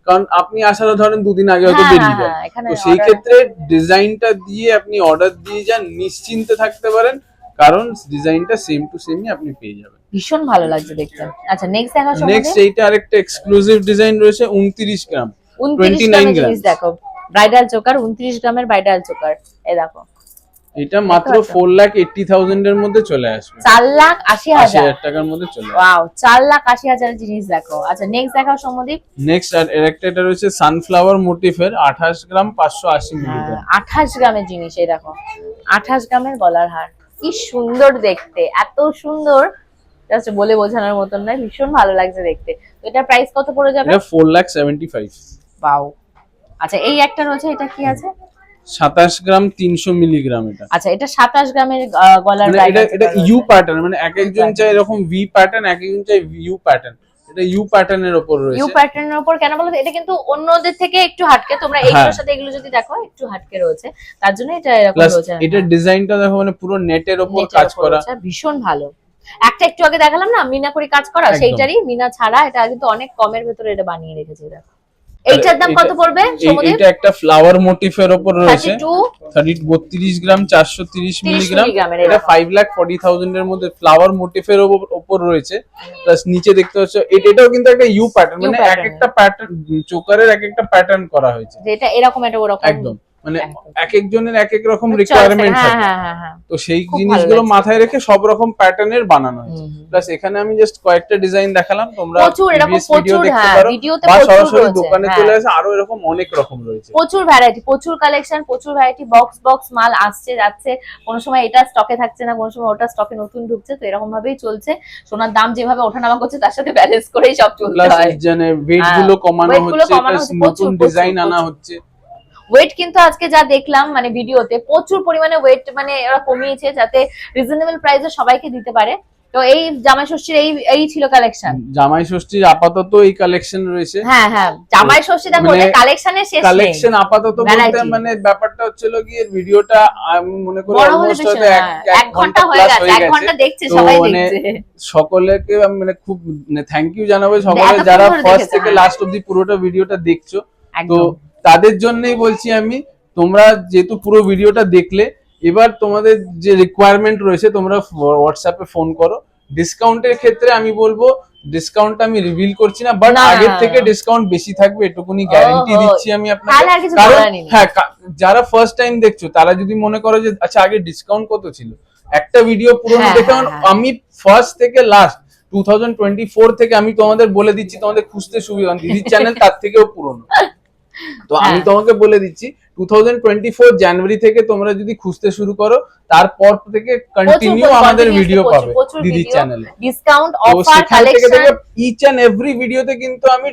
Speaker 2: কারণ আপনি আসার ধরেন 2 দিন আগে হয়তো
Speaker 1: হ্যাঁ,
Speaker 2: বেরিয়ে
Speaker 1: হ্যাঁ,
Speaker 2: যান,
Speaker 1: হ্যাঁ, এখানে
Speaker 2: তো সেই
Speaker 1: order
Speaker 2: ক্ষেত্রে ডিজাইনটা দিয়ে আপনি অর্ডার দিয়ে যান, নিশ্চিন্তে থাকতে পারেন, কারণ ডিজাইনটা সেম টু সেমই আপনি পেয়ে যাবেন।
Speaker 1: ভীষণ ভালো লাগছে দেখতে। আচ্ছা নেক্সট দেখা
Speaker 2: নেক্সট এইটা আরেকটা এক্সক্লুসিভ ডিজাইন রয়েছে 29 গ্রাম
Speaker 1: 29 গ্রামের জিনিস দেখো, ব্রাইডাল চোকার, 29 গ্রামের ব্রাইডাল চোকার, এই দেখো।
Speaker 2: এটা মাত্র 4,80,000 এর মধ্যে চলে আসবে,
Speaker 1: 4,80,000
Speaker 2: 80,000 টাকার মধ্যে চলে আসবে।
Speaker 1: ওয়াও, 4,80,000 এর জিনিস দেখো। আচ্ছা নেক্সট দেখাও সমদীপ।
Speaker 2: নেক্সট আর একটা এটা রয়েছে সানফ্লাওয়ার মোটিফের 28 গ্রাম 580 মিলিগ্রাম।
Speaker 1: 28 গ্রামের জিনিস, এই দেখো 28 গ্রামের গলার হার, কি সুন্দর দেখতে, এত সুন্দর, জাস্ট বলে বোঝানোর মতন নয়, ভীষণ ভালো লাগছে দেখতে। তো এটা প্রাইস কত পড়ে যাবে?
Speaker 2: এটা 4,75,000।
Speaker 1: ওয়াও। আচ্ছা এই একটা রয়েছে, এটা কি আছে?
Speaker 2: 27 গ্রাম 300 মিলিগ্রাম এটা।
Speaker 1: আচ্ছা এটা 27 গ্রামের গলার
Speaker 2: মানে এটা ইউ প্যাটার্ন, মানে এক একজন চাই এরকম ভি প্যাটার্ন, এক একজন চাই ইউ প্যাটার্ন, এটা ইউ প্যাটার্নের উপর
Speaker 1: ইউ
Speaker 2: রয়েছে।
Speaker 1: প্যাটার্নের উপর কেন বলতো, এটা কিন্তু অন্যদের থেকে একটু হাটকে, তোমরা এইগুলোর সাথে এগুলো যদি দেখো একটু হাটকে রয়েছে, তার জন্য এটা এরকম
Speaker 2: প্লাস
Speaker 1: রয়েছে।
Speaker 2: এটা ডিজাইনটা দেখো মানে পুরো নেটের উপর
Speaker 1: নেটের
Speaker 2: কাজ
Speaker 1: উপর
Speaker 2: করা,
Speaker 1: রয়েছে, ভীষণ ভালো। একটা একটু আগে দেখালাম না মিনা করে কাজ করা,
Speaker 2: একদম।
Speaker 1: সেইটারই মিনা ছাড়া, এটা কিন্তু অনেক কমের ভেতরে এটা বানিয়ে রেখেছে। দেখো এইটার দাম কত পড়বে সমদীপ?
Speaker 2: এটা একটা ফ্লাওয়ার মোটিফের উপর রয়েছে
Speaker 1: 32
Speaker 2: গ্রাম 430 মিলিগ্রাম।
Speaker 1: মিলিগ্রামের,
Speaker 2: এটা 5,40,000 এর মধ্যে ফ্লাওয়ার মোটিফের উপর রয়েছে, প্লাস নিচে দেখতে পাচ্ছ এটাও কিন্তু একটা ইউ প্যাটার্ন, মানে এক
Speaker 1: pattern।
Speaker 2: একটা প্যাটার্ন চোকারের এক একটা প্যাটার্ন করা হয়েছে,
Speaker 1: যেটা এরকম এটা ওরকম,
Speaker 2: একদম মানে
Speaker 1: একদম।
Speaker 2: এক একজনের এক এক রকম রিকোয়ারমেন্ট
Speaker 1: হ্যাঁ
Speaker 2: থাকে,
Speaker 1: হ্যাঁ হ্যাঁ হ্যাঁ,
Speaker 2: তো সেই
Speaker 1: খুব ভালো
Speaker 2: জিনিসগুলো
Speaker 1: লাগছে।
Speaker 2: মাথায় রেখে সব রকম প্যাটার্নের বানানো হয়েছে। প্লাস এখানে আমি জাস্ট কয়েকটা ডিজাইন দেখালাম, তোমরা
Speaker 1: প্রচুর এরকম
Speaker 2: previous video
Speaker 1: প্রচুর,
Speaker 2: দেখতে
Speaker 1: হ্যাঁ
Speaker 2: পারো
Speaker 1: ভিডিওতে
Speaker 2: বা
Speaker 1: প্রচুর
Speaker 2: সরাসরি
Speaker 1: রয়েছে,
Speaker 2: দোকানে
Speaker 1: হ্যাঁ।
Speaker 2: চলে আসে, আরো এরকম অনেক রকম রয়েছে।
Speaker 1: প্রচুর ভ্যারাইটি, প্রচুর কালেকশন, প্রচুর ভ্যারাইটি, বক্স বক্স মাল আসছে যাচ্ছে, কোনো সময় এটা স্টকে থাকছে না, কোনো সময় ওটা স্টকে নতুন ঢুকছে, তো এরকম ভাবেই চলছে। সোনার দাম যেভাবে ওঠানামা করছে তার সাথে ব্যালেন্স করেই সব চলতে
Speaker 2: প্লাস
Speaker 1: হয়।
Speaker 2: মানে ওয়েট
Speaker 1: হ্যাঁ,
Speaker 2: গুলো কমানো
Speaker 1: weight গুলো
Speaker 2: হচ্ছে,
Speaker 1: কমানো
Speaker 2: প্লাস
Speaker 1: হচ্ছে,
Speaker 2: নতুন
Speaker 1: প্রচুর,
Speaker 2: ডিজাইন
Speaker 1: প্রচুর,
Speaker 2: আনা
Speaker 1: প্রচুর।
Speaker 2: হচ্ছে।
Speaker 1: ওয়েট কিন্তু আজকে যা দেখলাম মানে ভিডিওতে প্রচুর পরিমাণে ওয়েট মানে এরা কমিয়েছে, যাতে রিজনেবল প্রাইসে সবাইকে দিতে পারে। তো এই জামাই ষষ্ঠীর এই ছিল কালেকশন।
Speaker 2: জামাই ষষ্ঠীর আপাতত এই কালেকশন রয়েছে।
Speaker 1: হ্যাঁ হ্যাঁ, জামাই ষষ্ঠী দেখো
Speaker 2: মানে
Speaker 1: কালেকশনের শেষ নেই।
Speaker 2: কালেকশন আপাতত বলতে
Speaker 1: Variety।
Speaker 2: মানে ব্যাপারটা হচ্ছিল কি এর ভিডিওটা আমি মনে করি
Speaker 1: বড় হলে
Speaker 2: অলমোস্ট
Speaker 1: বেশি,
Speaker 2: হয়তো
Speaker 1: হ্যাঁ, 1 ঘন্টা হয়ে গেছে, 1 ঘন্টা দেখছে
Speaker 2: তো
Speaker 1: সবাই
Speaker 2: মানে
Speaker 1: দেখছে।
Speaker 2: সকলকে আমি মানে খুব মানে থ্যাংক ইউ জানাবো সকলে
Speaker 1: এতক্ষণ
Speaker 2: যারা
Speaker 1: ধরে
Speaker 2: ফার্স্ট
Speaker 1: দেখেছে,
Speaker 2: থেকে
Speaker 1: হ্যাঁ।
Speaker 2: লাস্ট অবধি পুরোটা ভিডিওটা দেখছো। তো
Speaker 1: একদম।
Speaker 2: তাদের জন্যই বলছি আমি, তোমরা যেহেতু পুরো ভিডিওটা দেখলে, এবার তোমাদের যে রিকোয়ারমেন্ট রয়েছে তোমরা হোয়াটসঅ্যাপে ফোন করো। ডিসকাউন্টের ক্ষেত্রে আমি বলবো ডিসকাউন্টটা আমি রিভিল করছি না, বাট
Speaker 1: না,
Speaker 2: আগের
Speaker 1: না,
Speaker 2: থেকে
Speaker 1: না।
Speaker 2: ডিসকাউন্ট বেশি থাকবে এটুকুনি গ্যারান্টি
Speaker 1: ওহো,
Speaker 2: দিচ্ছি আমি
Speaker 1: তাহলে
Speaker 2: আপনাকে।
Speaker 1: আর কিছু
Speaker 2: কারণ
Speaker 1: বলার নেই।
Speaker 2: হ্যাঁ, যারা ফার্স্ট টাইম দেখছো তারা যদি মনে করো যে আচ্ছা আগে ডিসকাউন্ট কত ছিল, একটা ভিডিও পুরনো
Speaker 1: হ্যাঁ,
Speaker 2: দেখে
Speaker 1: হ্যাঁ, হ্যাঁ।
Speaker 2: আমি ফার্স্ট থেকে লাস্ট 2024 থেকে আমি তোমাদের বলে দিচ্ছি, তোমাদের খুঁজতে সুবিধা, দিদির চ্যানেল তার থেকেও পুরনো। তো আমি
Speaker 1: হ্যাঁ।
Speaker 2: তোমাকে বলে দিচ্ছি 2024 জানুয়ারি থেকে তোমরা যদি খুঁজতে শুরু করো, তারপর থেকে কন্টিনিউ আমাদের ভিডিও পাবে দিদির চ্যানেলে।
Speaker 1: ডিসকাউন্ট,
Speaker 2: তো
Speaker 1: অফার,
Speaker 2: সেখান থেকে
Speaker 1: কালেকশন,
Speaker 2: থেকে ইচ এন্ড এভরি ভিডিওতে কিন্তু আমি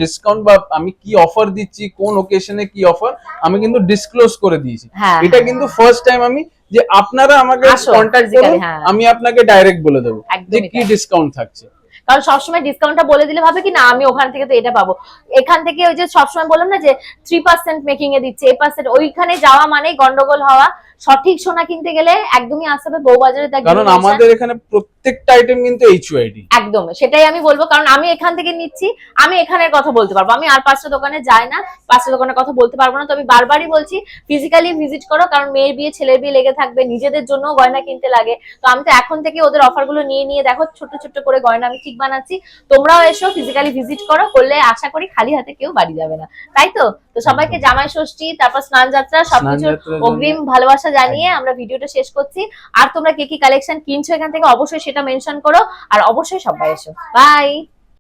Speaker 2: ডিসকাউন্ট বা আমি কি অফার দিচ্ছি, কোন ওকেশনে কি অফার, আমি কিন্তু ডিসক্লোজ করে দিয়েছি।
Speaker 1: হ্যাঁ,
Speaker 2: এটা
Speaker 1: হ্যাঁ।
Speaker 2: কিন্তু ফার্স্ট টাইম আমি যে আপনারা আমাকে
Speaker 1: আসো,
Speaker 2: কন্টাক্ট
Speaker 1: physically,
Speaker 2: করুন,
Speaker 1: হ্যাঁ।
Speaker 2: আমি আপনাকে ডাইরেক্ট বলে দেবো যে
Speaker 1: একদমই
Speaker 2: কি
Speaker 1: তাই।
Speaker 2: ডিসকাউন্ট থাকছে।
Speaker 1: কারণ সবসময় ডিসকাউন্টটা বলে দিলে ভাবে কি না আমি ওখান থেকে তো এটা পাবো, এখান থেকে ওই যে সবসময় বললাম না যে 3% মেকিং এ দিচ্ছে, 8%, ওইখানে যাওয়া মানেই গন্ডগোল হওয়া। সঠিক সোনা কিনতে গেলে একদমই আসতে হবে বউবাজারে।
Speaker 2: কারণ আমাদের এখানে প্রত্যেকটা আইটেম কিন্তু এইচইউআইডি।
Speaker 1: একদম সেটাই আমি বলবো, কারণ আমি এখান থেকে নিচ্ছি, আমি এখানের কথা বলতে পারবো, আমি আর 5টা দোকানে যাই না, 5টা দোকানের কথা বলতে পারবো না। তো আমি বারবারই বলছি ফিজিক্যালি ভিজিট করো, কারণ মেয়ের বিয়ে ছেলের বিয়ে লেগে থাকবে, নিজেদের জন্য গয়না কিনতে লাগে। তো আমি তো এখন থেকে ওদের অফার গুলো নিয়ে নিয়ে দেখো ছোট ছোট করে গয়না আমি ঠিক বানাচ্ছি। তোমরাও এসো, ফিজিক্যালি ভিজিট করো, করলে আশা করি খালি হাতে কেউ বাড়ি যাবে না, তাই তো? তো সবাইকে জামাই ষষ্ঠী, তারপর স্নান যাত্রা, সবকিছু অগ্রিম ভালোবাসা জানিয়ে আমরা ভিডিওটা শেষ করছি। আর তোমরা কি কি কালেকশন কিনছো এখান থেকে অবশ্যই সেটা মেনশন করো, আর অবশ্যই সবাই এসো। বাই।